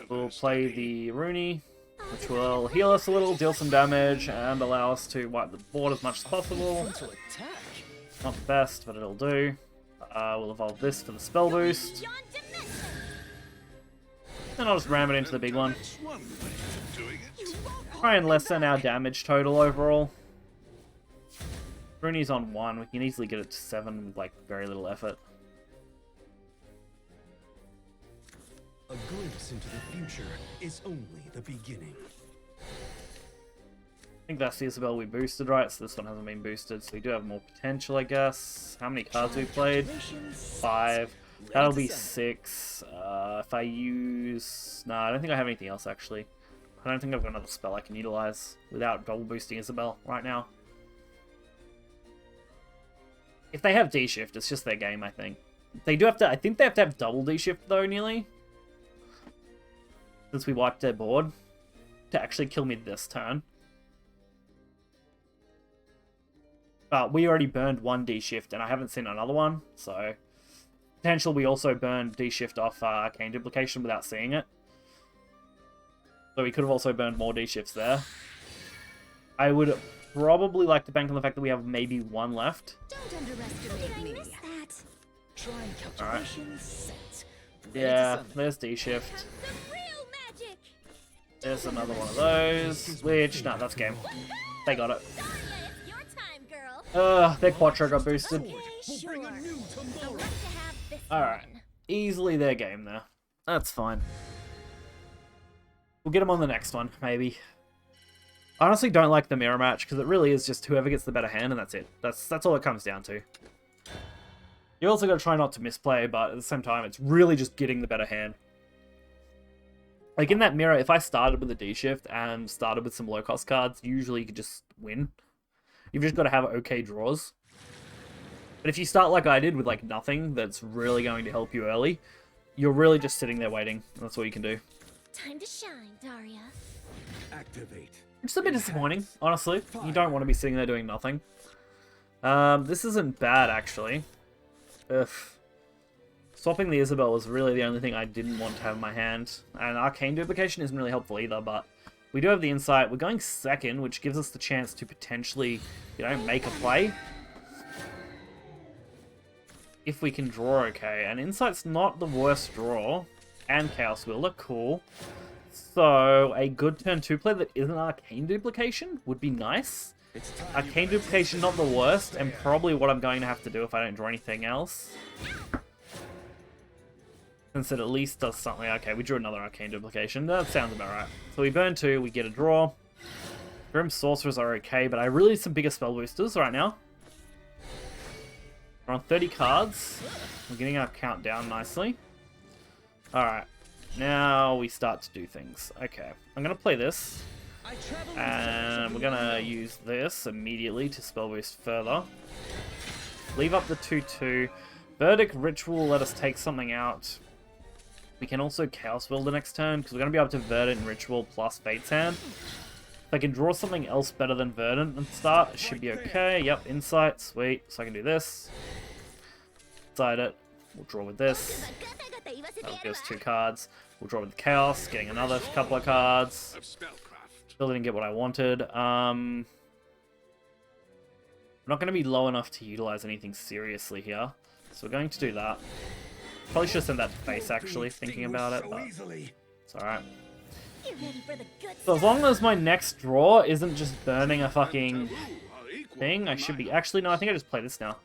We'll play the Rooney, which will heal us a little, deal some damage, and allow us to wipe the board as much as possible. Not the best, but it'll do. We'll evolve this for the spell boost. Then I'll just ram it into the big one. Try and lessen our damage total overall. Rooney's on 1, we can easily get it to 7 with like very little effort. A glimpse into the future is only the beginning. I think that's the Isabel we boosted, right? So this one hasn't been boosted, so we do have more potential, I guess. How many cards we played? 5. That'll be 6. If I use... No, I don't think I have anything else, actually. I don't think I've got another spell I can utilize without double boosting Isabel right now. If they have D-Shift, it's just their game, I think. They do have to... I think they have to have double D-Shift, though, nearly. Since we wiped their board. To actually kill me this turn. But we already burned one D-Shift, and I haven't seen another one, so... Potential we also burned D-Shift off Arcane Duplication without seeing it. So we could have also burned more D-Shifts there. I would probably like to bank on the fact that we have maybe one left. Don't underestimate me. Miss that. Trying calculations set. Yeah, there's D-Shift. Some real magic. There's another one of those. Which, no, that's game. They got it. Daria, it's your time, girl. Their Quattro got boosted. Okay, sure. I'd love to have this Alright. one. Easily their game there. That's fine. We'll get them on the next one, maybe. I honestly don't like the mirror match, because it really is just whoever gets the better hand, and that's it. That's all it comes down to. You also got to try not to misplay, but at the same time, it's really just getting the better hand. Like in that mirror, if I started with a D-Shift and started with some low-cost cards, usually you could just win. You've just got to have okay draws. But if you start like I did with like nothing that's really going to help you early, you're really just sitting there waiting. That's all you can do. Time to shine, Daria. Activate. Which is a bit disappointing, honestly. You don't want to be sitting there doing nothing. This isn't bad, actually. Ugh. Swapping the Isabel was really the only thing I didn't want to have in my hand. And Arcane Duplication isn't really helpful either, but we do have the Insight. We're going second, which gives us the chance to potentially, you know, make a play. If we can draw okay. And Insight's not the worst draw. And Chaos Wielder, cool. So, a good turn 2 play that isn't Arcane Duplication would be nice. Arcane Duplication not the worst, and probably what I'm going to have to do if I don't draw anything else. Since it at least does something. Okay, we drew another Arcane Duplication. That sounds about right. So we burn 2, we get a draw. Grim Sorcerers are okay, but I really need some bigger spell boosters right now. We're on 30 cards. We're getting our count down nicely. Alright. Now we start to do things. Okay, I'm going to play this. And we're going to use this immediately to spell boost further. Leave up the 2-2. Verdict Ritual let us take something out. We can also Chaos Will the next turn, because we're going to be able to Verdant Ritual plus Fate's Hand. If I can draw something else better than Verdant and start, it should be okay. Yep, Insight, sweet. So I can do this. Inside it. We'll draw with this. That'll give us 2 cards. We'll draw with Chaos, getting another couple of cards. Still didn't get what I wanted. I'm not going to be low enough to utilize anything seriously here. So we're going to do that. Probably should have sent that to face, actually, thinking about it, but it's alright. So as long as my next draw isn't just burning a fucking thing, I should be... Actually, no, I think I just play this now.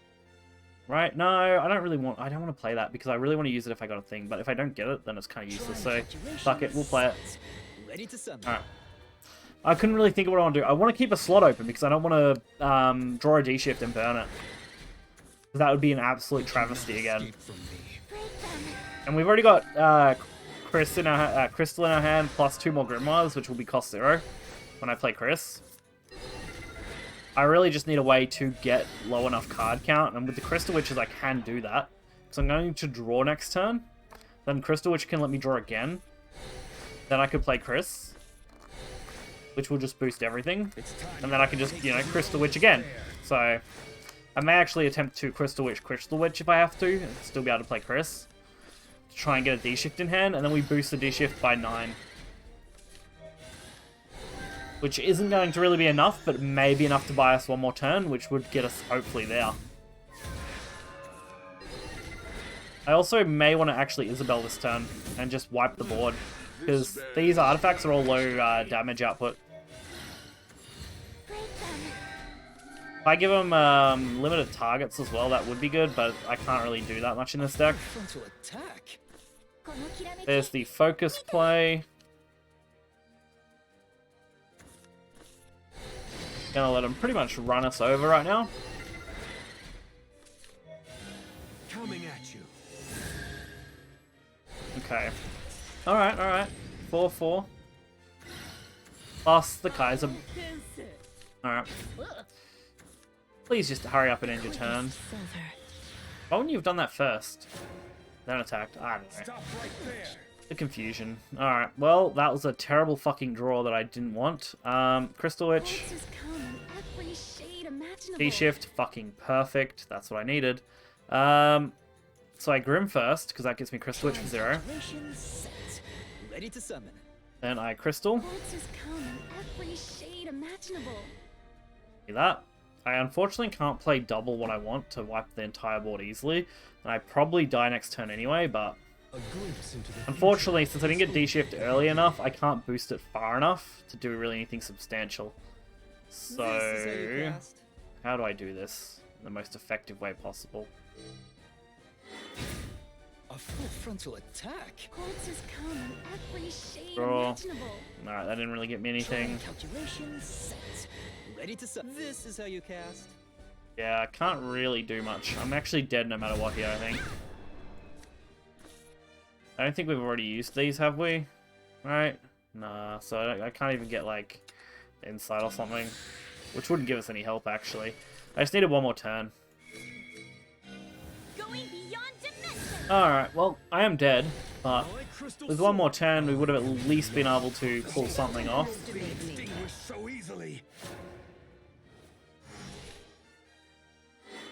Right? No, I don't want to play that, because I really want to use it if I got a thing, but if I don't get it, then it's kind of useless, so fuck it, we'll play it. Alright. I couldn't really think of what I want to do. I want to keep a slot open, because I don't want to draw a D-Shift and burn it. That would be an absolute travesty again. And we've already got Crystal in our hand, plus 2 more Grimoires, which will be cost 0 when I play Chris. I really just need a way to get low enough card count, and with the Crystal Witches I can do that. So I'm going to draw next turn, then Crystal Witch can let me draw again. Then I could play Chris, which will just boost everything. And then I can just, you know, Crystal Witch again. So I may actually attempt to Crystal Witch if I have to, and still be able to play Chris. To try and get a D-Shift in hand, and then we boost the D-Shift by 9. Which isn't going to really be enough, but maybe enough to buy us one more turn, which would get us hopefully there. I also may want to actually Isabel this turn and just wipe the board, because these artifacts are all low damage output. If I give them limited targets as well, that would be good, but I can't really do that much in this deck. There's the focus play. Gonna let him pretty much run us over right now. Coming at you. Okay. Alright, alright. 4-4. Plus the Kaiser. Alright. Please just hurry up and end your turn. Why wouldn't you have done that first? Then attacked. I don't know. The confusion. Alright, well, that was a terrible fucking draw that I didn't want. Crystal Witch. imaginable. D-shift, fucking perfect. That's what I needed. So I Grim first, because that gives me Crystal Witch for 0. Calculations set. Ready to summon. Then I Crystal. Quartzes come in every shade imaginable. See that? I unfortunately can't play double what I want to wipe the entire board easily. And I probably die next turn anyway, but A glimpse into the unfortunately, since I didn't get D-shift early enough, I can't boost it far enough to do really anything substantial. So, This is how you cast. how do I do this in the most effective way possible? A full frontal attack. Quartzes come in every shade Draw. imaginable. Alright, that didn't really get me anything. Calculations set. Ready to summon. This is how you cast. Yeah, I can't really do much. I'm actually dead no matter what here, I think. I don't think we've already used these, have we? Right? Nah, so I can't even get, like, insight or something. Which wouldn't give us any help, actually. I just needed one more turn. Going beyond dimensions. Alright, well, I am dead, but with one more turn, we would have at least been able to pull something off. Extinguished so easily.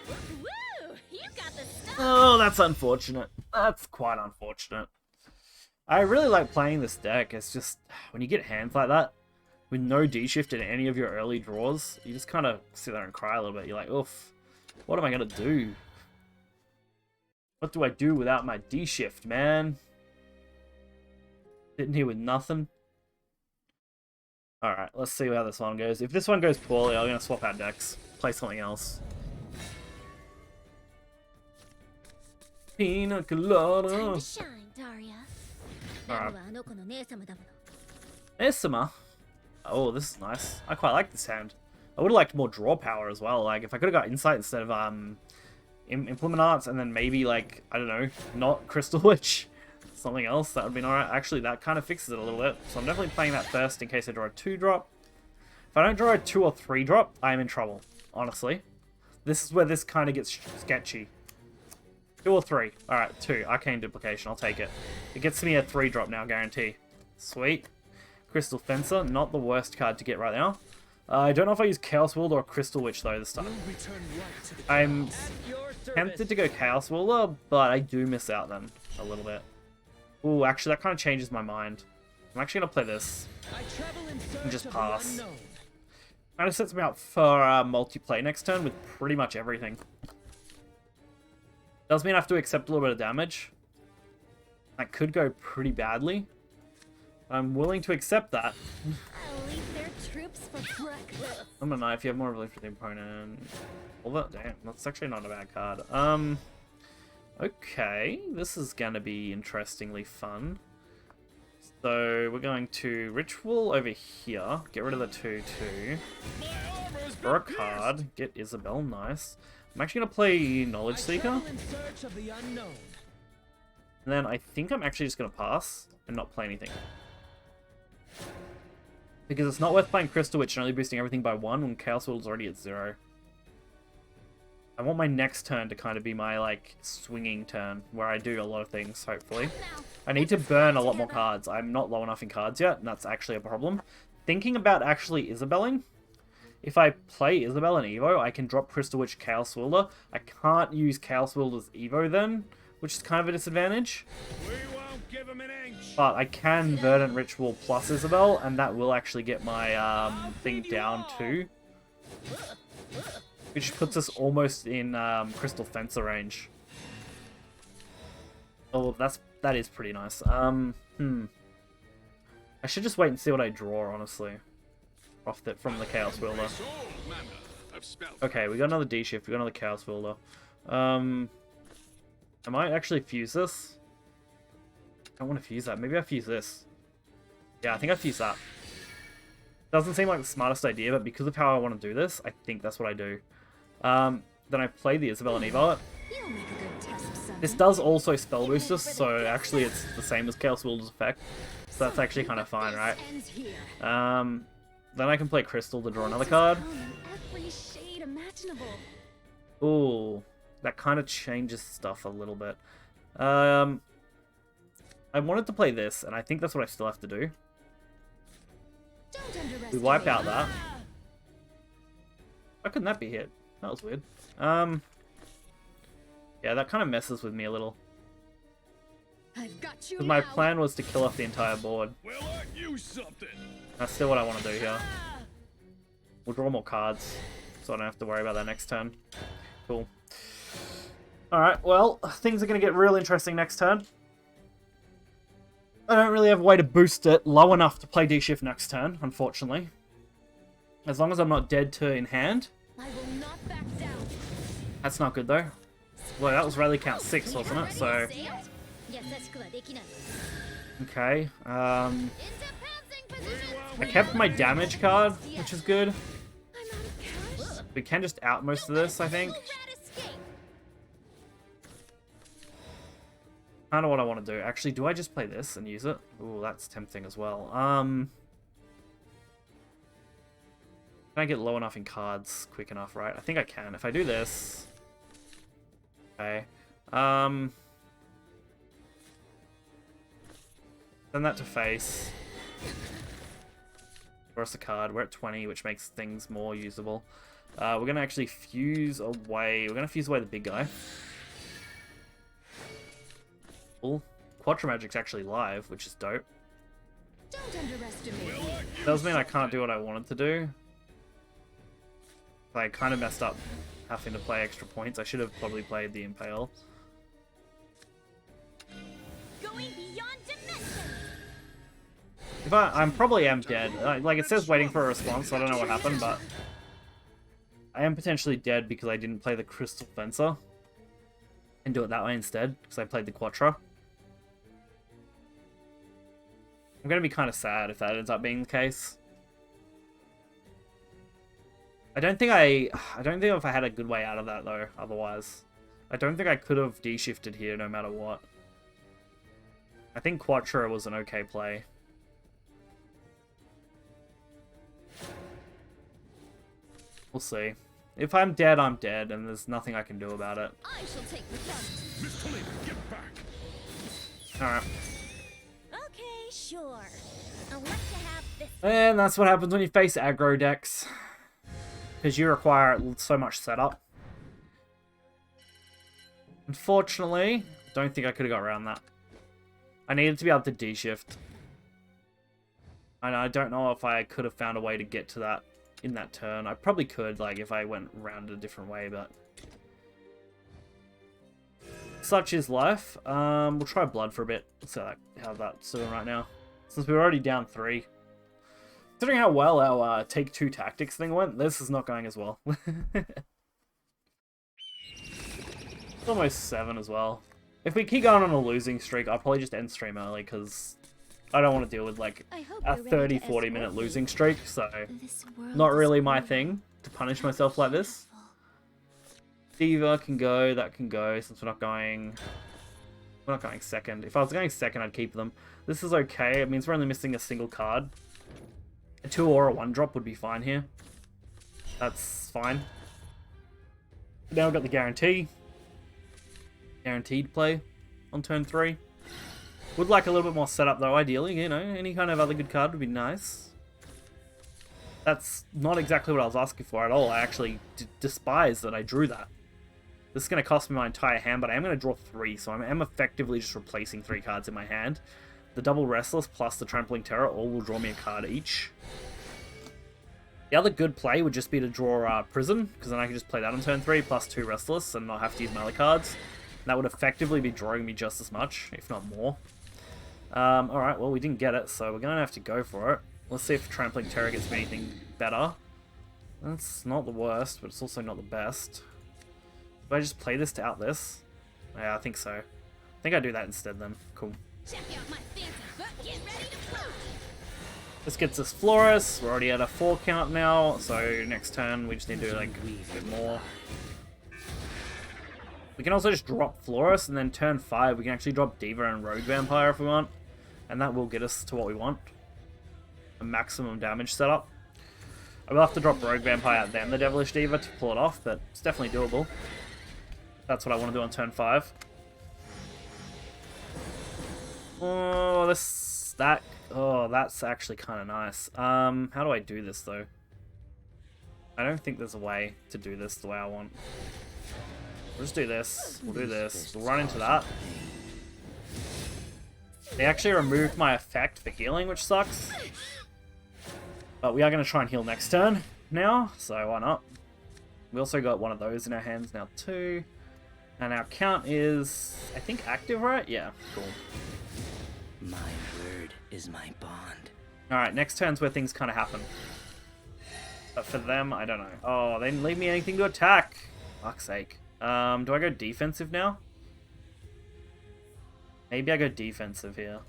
Woo! You got the stuff. Oh, that's unfortunate. That's quite unfortunate. I really like playing this deck. It's just, when you get hands like that, with no D-shift in any of your early draws, you just kind of sit there and cry a little bit. You're like, oof, what am I going to do? What do I do without my D-shift, man? Sitting here with nothing. Alright, let's see how this one goes. If this one goes poorly, I'm going to swap out decks. Play something else. Pina colada. Time to shine, Daria. Alright. あの子の姉様だもの。 Esima. Oh, this is nice. I quite like this hand. I would have liked more draw power as well. Like, if I could have got Insight instead of Implement Arts, and then maybe, like, I don't know, not Crystal Witch. Something else, that would have been alright. Actually, that kind of fixes it a little bit. So I'm definitely playing that first in case I draw a 2-drop. If I don't draw a 2 or 3-drop, I am in trouble, honestly. This is where this kind of gets sketchy. 2 or 3. Alright, 2. Arcane Duplication, I'll take it. It gets me a 3-drop now, guarantee. Sweet. Crystal Fencer, not the worst card to get right now. I don't know if I use Chaos Wielder or Crystal Witch though this time. I'm tempted to go Chaos Wielder, but I do miss out then a little bit. Ooh, actually that kind of changes my mind. I'm actually going to play this and just pass. Kind of sets me up for multiplayer next turn with pretty much everything. Does mean I have to accept a little bit of damage. That could go pretty badly. I'm willing to accept that. I'll leave their troops for breakfast. I don't know if you have more of a lift with the opponent. Well, that, damn, that's actually not a bad card. Okay, this is gonna be interestingly fun. So we're going to Ritual over here. Get rid of the 2/2. Draw a card. Get Isabel. Nice. I'm actually gonna play Knowledge Seeker. And then I think I'm actually just gonna pass and not play anything. Because it's not worth playing Crystal Witch and only boosting everything by 1 when Chaos Wielder's already at 0. I want my next turn to kind of be my, like, swinging turn, where I do a lot of things, hopefully. I need to burn a lot more cards. I'm not low enough in cards yet, and that's actually a problem. Thinking about actually Isabelling. If I play Isabel and Evo, I can drop Crystal Witch Chaos Wielder. I can't use Chaos Wielder's Evo then, which is kind of a disadvantage. We won't give him an inch. But I can Verdant Ritual plus Isabel, and that will actually get my thing down too. Which puts us almost in Crystal Fencer range. Oh, that is pretty nice. I should just wait and see what I draw, honestly. From the Chaos Wielder. Okay, we got another D-Shift, we got another Chaos Wielder. I might actually fuse this. I don't want to fuse that. Maybe I fuse this. Yeah, I think I fuse that. Doesn't seem like the smartest idea, but because of how I want to do this, I think that's what I do. Then I play the Isabel and Evo. You'll make a good test son. This does also spell boost us, so actually it's the same as Chaos Wielder's effect. So that's actually kind of fine, right? Ends here. Then I can play Crystal to draw another card. Come in every shade imaginable. Ooh, that kind of changes stuff a little bit. I wanted to play this, and I think that's what I still have to do. Don't underestimate. We wipe out that. Why couldn't that be hit? That was weird. Yeah, that kind of messes with me a little. I've got you Because my now. plan was to kill off the entire board. Well, I knew something. That's still what I want to do here. We'll draw more cards, so I don't have to worry about that next turn. Cool. Alright, well, things are going to get real interesting next turn. I don't really have a way to boost it low enough to play D-Shift next turn, unfortunately. As long as I'm not dead to in hand. I will not back down. That's not good, though. Well, that was rally count 6, wasn't it? So, okay. I kept my damage card, which is good. We can just out most of this, I think. Kind of what I want to do. Actually, do I just play this and use it? Ooh, that's tempting as well. Can I get low enough in cards quick enough, right? I think I can. If I do this... Okay. Send that to face. Draw us a card. We're at 20, which makes things more usable. We're going to actually fuse away... We're going to fuse away the big guy. Cool. Quattro Magic's actually live, which is dope. Don't underestimate me. Does mean I can't do what I wanted to do. I kind of messed up having to play extra points. I should have probably played the Impale. Going beyond dimensions. If I'm probably am dead. Like, it says waiting for a response, so I don't know what happened, but... I am potentially dead because I didn't play the Crystal Fencer. And do it that way instead, because I played the Quattro. I'm going to be kind of sad if that ends up being the case. I don't think if I had a good way out of that, though, otherwise. I don't think I could have D-shifted here no matter what. I think Quattro was an okay play. We'll see. If I'm dead, I'm dead, and there's nothing I can do about it. I shall take the brunt. Miss Tully, get back. Alright. Okay, sure. I'll let you have this. And that's what happens when you face aggro decks. Because you require so much setup. Unfortunately, don't think I could have got around that. I needed to be able to D-shift. And I don't know if I could have found a way to get to that in that turn. I probably could, like, if I went around a different way, but... Such is life. We'll try Blood for a bit. Let's see how that's doing right now. Since we're already down 3. Considering how well our Take 2 tactics thing went, this is not going as well. It's almost 7 as well. If we keep going on a losing streak, I'll probably just end stream early, because I don't want to deal with, like, a 30-40 minute losing streak, so not really my thing to punish myself like this. Diva can go, that can go, since we're not going second. If I was going second, I'd keep them. This is okay, it means we're only missing a single card. A 2 or a 1 drop would be fine here. That's fine. Now we've got the guarantee. Guaranteed play on turn 3. Would like a little bit more setup though, ideally, you know, any kind of other good card would be nice. That's not exactly what I was asking for at all. I actually despise that I drew that. This is going to cost me my entire hand, but I am going to draw 3, so I am effectively just replacing 3 cards in my hand. The double Restless plus the Trampling Terror all will draw me a card each. The other good play would just be to draw Prison, because then I can just play that on turn 3, plus 2 Restless, and not have to use melee cards. That would effectively be drawing me just as much, if not more. Alright, well we didn't get it, so we're going to have to go for it. Let's see if Trampling Terror gets me anything better. That's not the worst, but it's also not the best. Do I just play this to out this? Yeah, I think so. I think I do that instead then. Cool. Check out my fancy butt. Get ready to fly. This gets us Florus. We're already at a 4 count now, so next turn we just need to do like a bit more. We can also just drop Florus, and then turn 5 we can actually drop Diva and Rogue Vampire if we want. And that will get us to what we want. A maximum damage setup. I will have to drop Rogue Vampire then the Devilish Diva to pull it off, but it's definitely doable. That's what I want to do on turn 5. Oh, that's actually kind of nice. How do I do this though? I don't think there's a way to do this the way I want. We'll just do this. We'll do this. We'll run into that. They actually removed my effect for healing, which sucks. But we are going to try and heal next turn now, so why not? We also got one of those in our hands now too. And our count is, I think, active, right? Yeah, cool. My word is my bond. Alright, next turn's where things kind of happen. But for them, I don't know. Oh, they didn't leave me anything to attack. Fuck's sake. Do I go defensive now? Maybe I go defensive here.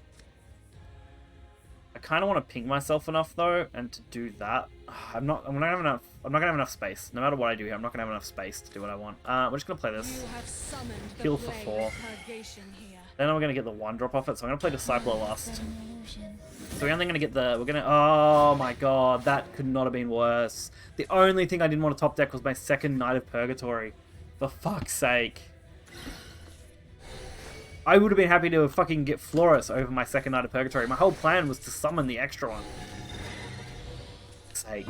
I kind of want to ping myself enough though, and to do that, I'm not gonna have enough space. No matter what I do here, I'm not gonna have enough space to do what I want. We're just gonna play this. Heal for 4. Then we're gonna get the 1 drop off it. So I'm gonna play Discipler last. So we're only gonna get the. Oh my god, that could not have been worse. The only thing I didn't want to top deck was my second Knight of Purgatory. For fuck's sake. I would have been happy to fucking get Florus over my second Knight of Purgatory. My whole plan was to summon the extra one. For fuck's sake.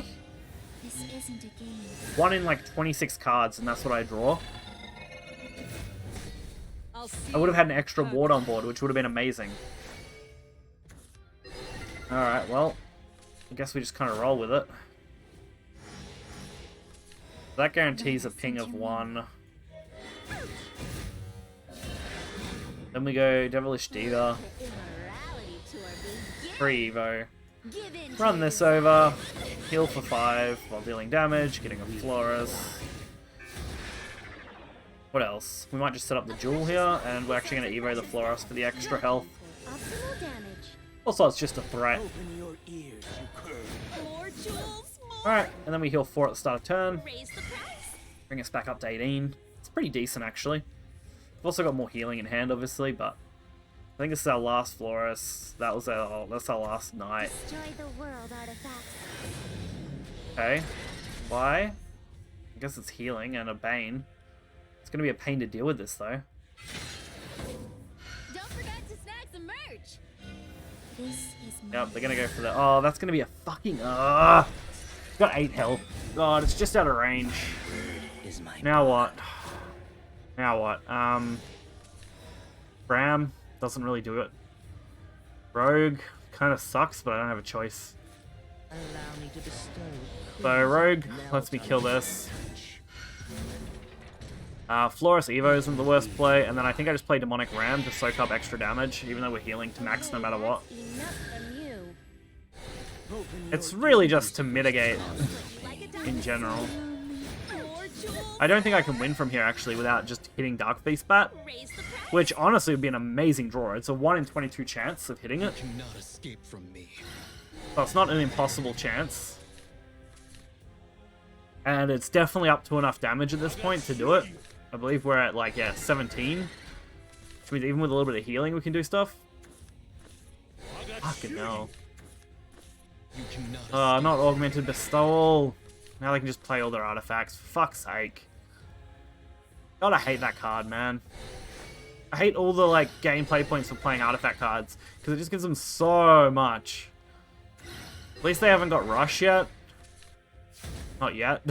This isn't a game. 1 in like 26 cards, and that's what I draw. I would have had an extra ward on board, which would have been amazing. Alright, well, I guess we just kind of roll with it. That guarantees a ping of 1. Then we go Devilish Diva. 3 Evo. Run this over. Heal for 5 while dealing damage, getting a Florus. What else? We might just set up the Jewel here, and we're actually going to Evo the Florus for the extra health. Optimal damage. Also, it's just a threat. Open your ears, you More jewels, more. Alright, and then we heal 4 at the start of turn. Raise the price. Bring us back up to 18. It's pretty decent, actually. We've also got more healing in hand, obviously, but I think this is our last Florus. That's our last Knight. Destroy the world, artifacts. Okay. Why? I guess it's healing and a Bane. It's going to be a pain to deal with this, though. Don't forget to snag some merch. This is my Yep, they're going to go for the... Oh, that's going to be a fucking... Got 8 health. God, it's just out of range. is my Now what? Now what? Bram doesn't really do it. Rogue kind of sucks, but I don't have a choice. Allow me to bestow. So Rogue lets me kill this. Florus Evo isn't the worst play, and then I think I just play Demonic Ram to soak up extra damage, even though we're healing to max no matter what. enough from you. It's really just to mitigate in general. More jewels. I don't think I can win from here actually without just hitting Dark Beast Bat, Raise the price. which honestly would be an amazing draw. It's a 1 in 22 chance of hitting it. Cannot escape from me. So it's not an impossible chance. And it's definitely up to enough damage at this point to do it. I believe we're at, like, yeah, 17. Which means even with a little bit of healing we can do stuff. Fucking hell. You cannot Not Augmented Bestowal. Now they can just play all their artifacts. For fuck's sake. God, I hate that card, man. I hate all the, like, gameplay points for playing artifact cards. Because it just gives them so much. At least they haven't got Rush yet. Not yet.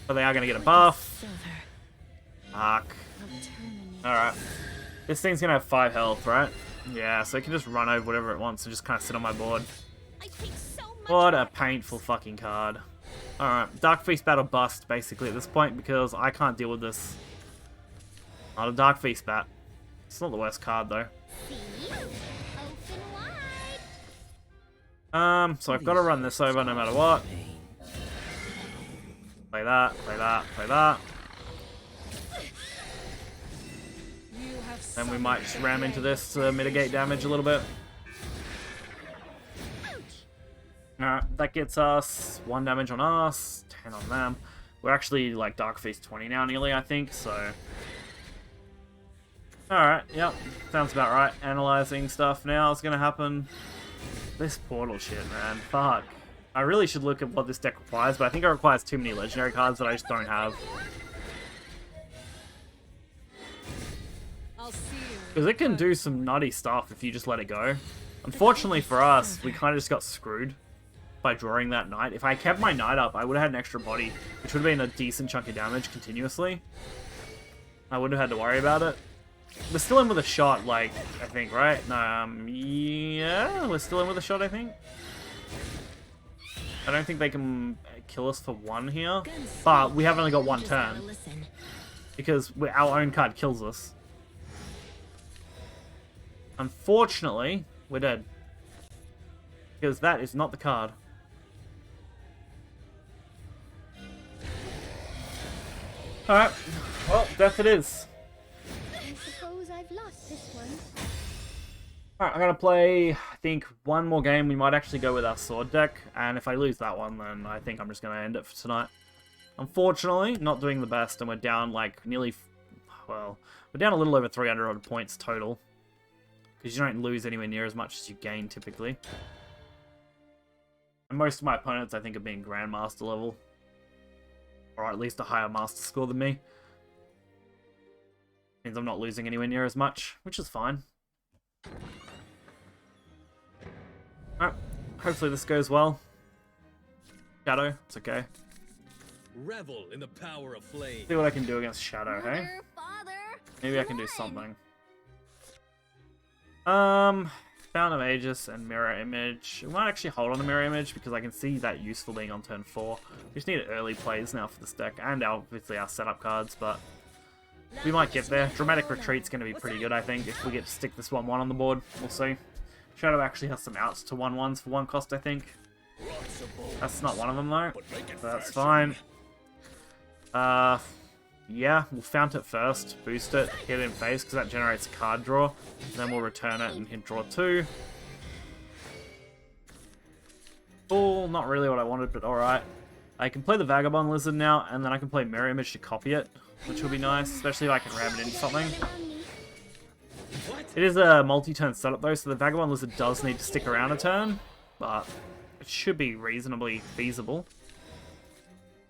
But they are going to get a buff. Fuck. Alright. This thing's going to have 5 health, right? Yeah, so it can just run over whatever it wants and just kind of sit on my board. I take so much. What a painful fucking card. Alright, Dark Feast Battle bust, basically, at this point, because I can't deal with this. Not a Dark Feast Bat. It's not the worst card, though. See? Open wide. So I've got to run this over no matter what. Play that, play that, play that. Then we might just ram into this to mitigate damage a little bit. Alright, that gets us 1 damage on us, 10 on them. We're actually like Dark Feast 20 now nearly, I think, so... Alright, yep, sounds about right. Analyzing stuff now is gonna happen. This portal shit, man, fuck. I really should look at what this deck requires, but I think it requires too many legendary cards that I just don't have. Because it can do some nutty stuff if you just let it go. Unfortunately for us, we kind of just got screwed. by drawing that knight. If I kept my knight up, I would have had an extra body, which would have been a decent chunk of damage continuously. I wouldn't have had to worry about it. We're still in with a shot, like, I think, right? No, yeah, we're still in with a shot, I think. I don't think they can kill us for one here, but we have only got one turn because our own card kills us. Unfortunately, we're dead because that is not the card. Alright, well, death it is. I suppose I've lost this one. Alright, I'm going to play, I think, one more game. We might actually go with our sword deck, and if I lose that one, then I think I'm just going to end it for tonight. Unfortunately, not doing the best, and we're down, like, nearly, well, we're down a little over 300 odd points total. Because you don't lose anywhere near as much as you gain, typically. And most of my opponents, I think, are being Grandmaster level. Or at least a higher Master score than me. Means I'm not losing anywhere near as much, which is fine. Alright, hopefully this goes well. Shadow, it's okay. Revel in the power of flame. See what I can do against Shadow, hey? Mother, father, Maybe I can do run. something. Fountain of Aegis and Mirror Image. We might actually hold on to Mirror Image because I can see that useful being on turn 4. We just need early plays now for this deck and obviously our setup cards, but we might get there. Dramatic Retreat's going to be pretty good, I think, if we get to stick this 1-1 on the board. We'll see. Shadow actually has some outs to 1-1s for 1 cost, I think. That's not one of them, though. So that's fine. Yeah, we'll fount it first, boost it, hit it in face, because that generates a card draw. Then we'll return it and hit draw 2. Cool, not really what I wanted, but alright. I can play the Vagabond Lizard now, and then I can play Mirror Image to copy it, which will be nice, especially if I can ram it into something. It is a multi-turn setup though, so the Vagabond Lizard does need to stick around a turn, but it should be reasonably feasible.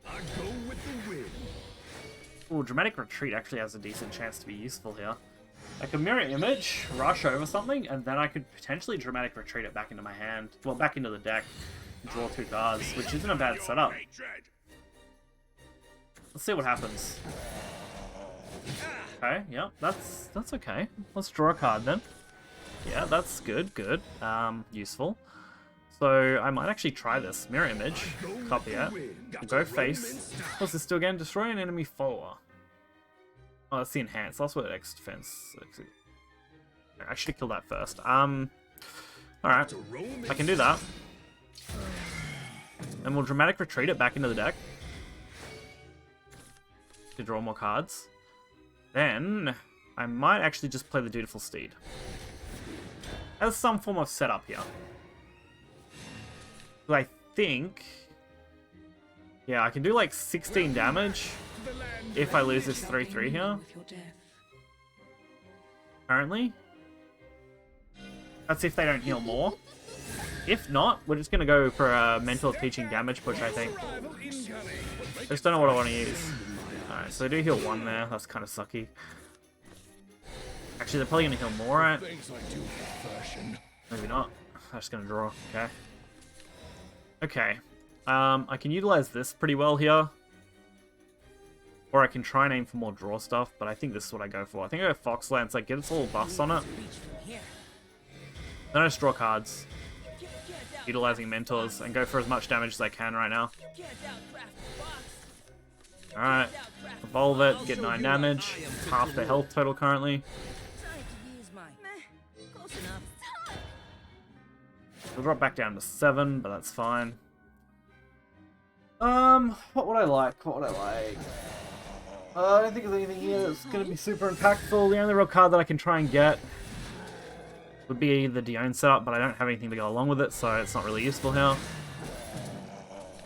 I go with the wind. Ooh, Dramatic Retreat actually has a decent chance to be useful here. I could Mirror Image, rush over something, and then I could potentially Dramatic Retreat it back into my hand. Well, back into the deck. And draw 2 cards, which isn't a bad setup. Let's see what happens. Okay, yeah, that's okay. Let's draw a card then. Yeah, that's good, good. Useful. So I might actually try this. Mirror Image, copy it, we'll go face. What's this do again? Destroy an enemy follower. Oh, that's the enhance. Last word X defense. I should have killed that first. Alright. I can do that. And we'll Dramatic Retreat it back into the deck. To draw more cards. Then I might actually just play the Dutiful Steed. As some form of setup here. I think... Yeah, I can do like 16 damage if I lose this 3-3 here. Apparently. That's if they don't heal more. If not, we're just going to go for a Mental Teaching damage push, I think. I just don't know what I want to use. Alright, so they do heal 1 there. That's kind of sucky. Actually, they're probably going to heal more, right? Maybe not. I'm just going to draw. Okay. Okay. I can utilize this pretty well here. Or I can try and aim for more draw stuff, but I think this is what I go for. I think I go Fox Lance, like get its little buffs on it. Then I just draw cards. Utilizing Mentors, and go for as much damage as I can right now. Alright. Evolve it, get 9 damage. Half the health total currently. We'll drop back down to 7, but that's fine. What would I like? What would I like? I don't think there's anything here that's going to be super impactful. The only real card that I can try and get would be the Dione setup, but I don't have anything to go along with it, so it's not really useful here.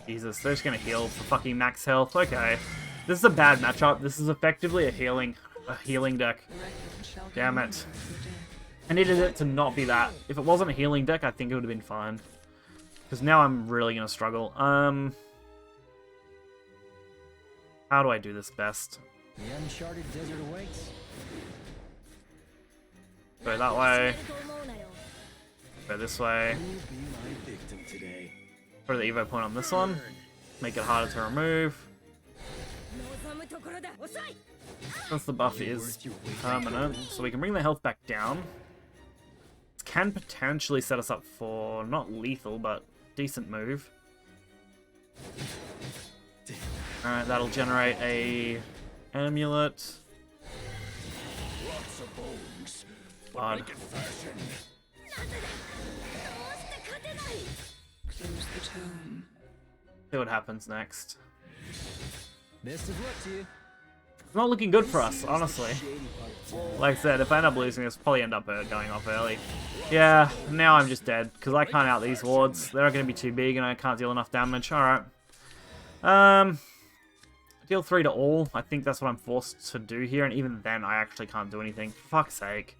Jesus, they're just going to heal for fucking max health. Okay. This is a bad matchup. This is effectively a healing deck. Damn it. I needed it to not be that. If it wasn't a healing deck, I think it would have been fine. Because now I'm really going to struggle. How do I do this best? The uncharted desert awaits. Go that way. Go this way. You'll be my victim today. Throw the Evo point on this one. Make it harder to remove. Since the buff is permanent, so we can bring the health back down. This can potentially set us up for, not lethal, but decent move. Alright, that'll generate a amulet. Odd. Close the tome. See what happens next. Best of luck to you. It's not looking good for us, honestly. Like I said, if I end up losing this, probably end up going off early. Yeah, now I'm just dead, because I can't out these wards. They're going to be too big, and I can't deal enough damage. Alright. Deal 3 to all. I think that's what I'm forced to do here, and even then, I actually can't do anything. For fuck's sake.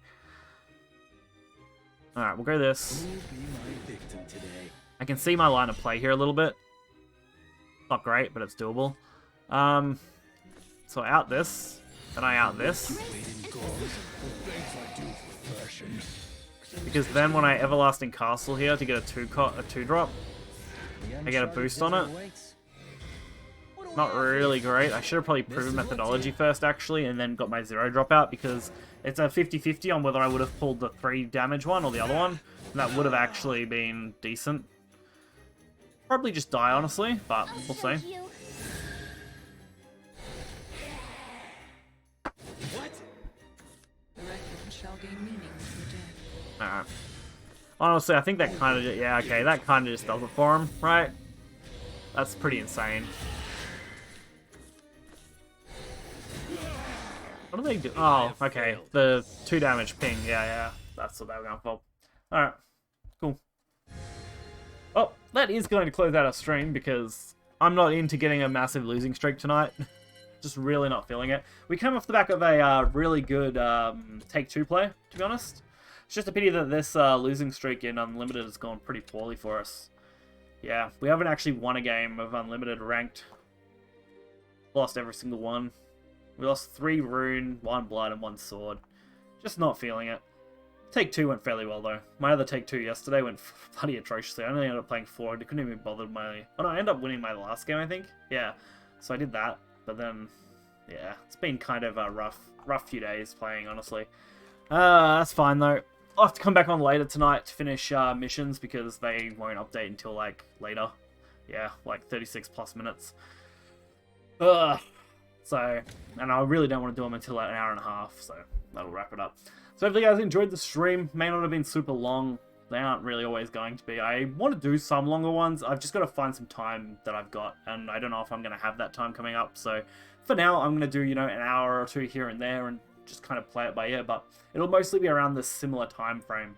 Alright, we'll go this. I can see my line of play here a little bit. Not great, but it's doable. So I out this, then I out this. Because then when I Everlasting Castle here to get a 2-drop, I get a boost on it. Not really great. I should have probably proven methodology first, actually, and then got my 0-drop out, because it's a 50-50 on whether I would have pulled the 3 damage one or the other one, and that would have actually been decent. Probably just die, honestly, but we'll see. The record shall gain meaning with the dead. Alright. Honestly, I think that kind of... Yeah, okay, that kind of just does it for him, right? That's pretty insane. What do they do? Oh, okay. The 2 damage ping. Yeah. That's what they were going for. Alright. Cool. Oh, that is going to close out our stream because I'm not into getting a massive losing streak tonight. Just really not feeling it. We came off the back of a really good Take 2 play, to be honest. It's just a pity that this losing streak in Unlimited has gone pretty poorly for us. Yeah, we haven't actually won a game of Unlimited ranked. Lost every single one. We lost 3 rune, 1 blood, and 1 sword. Just not feeling it. Take 2 went fairly well, though. My other Take 2 yesterday went bloody atrociously. I only ended up playing 4. I couldn't even bother my... Oh no, I ended up winning my last game, I think. Yeah, so I did that. But then, yeah, it's been kind of a rough few days playing, honestly. That's fine, though. I'll have to come back on later tonight to finish missions, because they won't update until, like, later. Yeah, like 36 plus minutes. Ugh. So, and I really don't want to do them until like an hour and a half, so that'll wrap it up. So hopefully you guys enjoyed the stream. May not have been super long. They aren't really always going to be. I want to do some longer ones. I've just got to find some time that I've got, and I don't know if I'm going to have that time coming up. So for now, I'm going to do, you know, an hour or 2 here and there and just kind of play it by ear, but it'll mostly be around this similar time frame.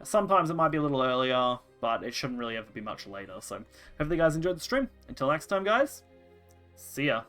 Sometimes it might be a little earlier, but it shouldn't really ever be much later. So hopefully you guys enjoyed the stream. Until next time, guys, see ya.